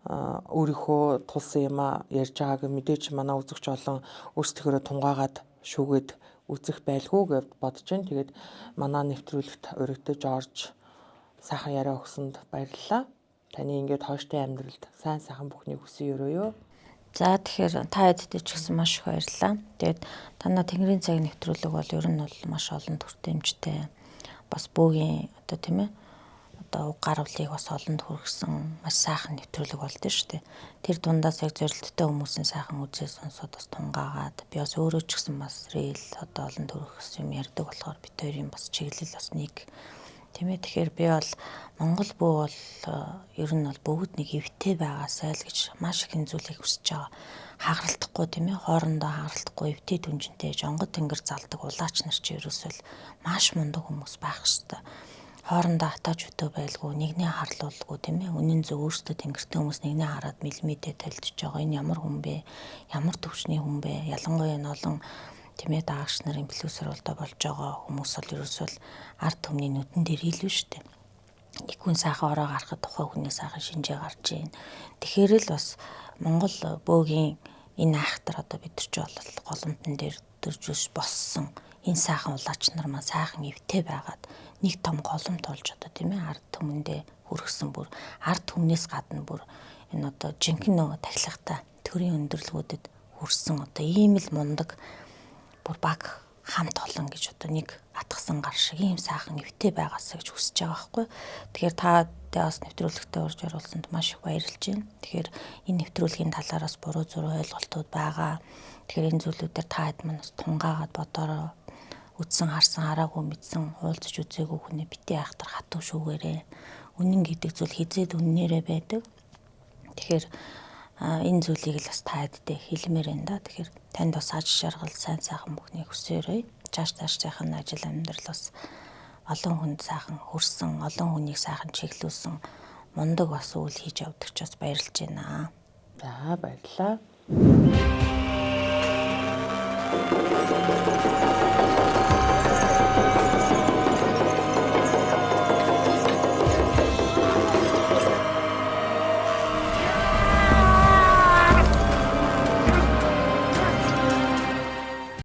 өөрийнхөө тулсан юм ярьж байгааг мэдээж манай үзэгч олон өөрсдөө тунгаагаад шүүгээд үзэх байлгүй гэж бодож байна. Тэгээд манай нэвтрүүлэгт өргөдөж орж сайхан яриа өгсөнд баярлалаа. Таны ингээд хойштой амьдралд сайн сайхан бүхнийг хүсье өрөөё. За тэгэхээр та эдтэй ч гэсэн маш их баярлалаа. Тэгээд танаа Тэнгэрийн цаг нэвтрүүлэг бол ер нь бол маш олон төртөмжтэй. Бас бөөгийн одоо тийм ээ одоо уг гарвлыг бас олонд хүргэсэн маш сайхан нэвтрүүлэг болдөө шүү дээ. Тэр дундаас яг зорилттой хүмүүсийн сайхан үзээ сонсоод бас тунгаагаад би бас өөрөө ч гэсэн бас рил одоо олонд хүргэсэн юм ярьдаг болохоор бид хоёрын бас чиглэл бас нэг тийм ээ. Тэгэхээр би бол Монгол бөө бол ер нь бол бүгд нэг эвтэй байгаасай л гэж маш их зүйлийг хүсэж байгаа. Хагаралтахгүй тийм ээ, хоорондоо хагаралтахгүй эвтэй дүнжинтэй жонгод тэнгэр залдаг улаач нар чи ерөөсөө маш мундаг хүмүүс байх ёстой. Хоорондоо хатааж өтөө байлгүй, нэгний харлуулгүй тийм ээ. Үнэн зөв өөртөө тэнгэртэй хүмүүс нэгний хараад мэлмэдэ талдж байгаа. Энэ ямар хүн бэ? Ямар төвчний хүн бэ? Ялангуяа энэ олон тийм ээ даагч нарын инфлюенсер болдоо болж байгаа хүмүүс бол ерөөсөө ард түмний нүдэн дээр илүү шүү дээ. Нэг хүн сайхан ороо гарахад тухайн хүний сайхан шинжээ гарч ийн. Тэгэхээр л бас Монгол бөөгийн энэ айхтар одоо бид нар ч бол голомтон дээр төржөөс боссон энэ сайхан улаач нар маань сайхан эвтэй байгаад нэг том голомт болж одоо тийм ээ ард түмэндээ хүргэсэн бүр ард түмнээс гадна бүр энэ одоо жинхэнэ тахилгатай төрийн өндөрлгүүдэд хүрсэн одоо ийм л мундаг бүр баг хамт олон гэж одоо нэг атгсан гар шиг ийм сайхан эвтэй байгаасаа гэж хүсэж байгаа байхгүй. Тэгэхээр та бас нэвтрүүлэгтээ урьж оруулсанд маш их баярлж байна. Тэгэхээр энэ нэвтрүүлгийн талаараас буруу зураг ойлголтууд байгаа. Тэгэхээр энэ зүйлүүдээр та хэд манаас тунгаагаад бодороо үдсэн харсан хараагүй мэдсэн уулзаж үзээгүй хүнээ бити айхтар хатуу шүүгээрээ. Үнэн гэдэг зүйл хизээд үннээрээ байдаг. Тэгэхээр энэ зүйлийг л бас та хэддээ хэлмээр энэ да. Тэгэхээр танд бас аж шаргал сайн сайхан бүхнийг хүсээрэй. Цаашдын ажил амьдрал бас олон хүнд сайхан хүрсэн, олон хүнийг сайхан чиглүүлсэн мундаг бас үйл хийж явдаг ч бас баярлж байна. За баярлалаа.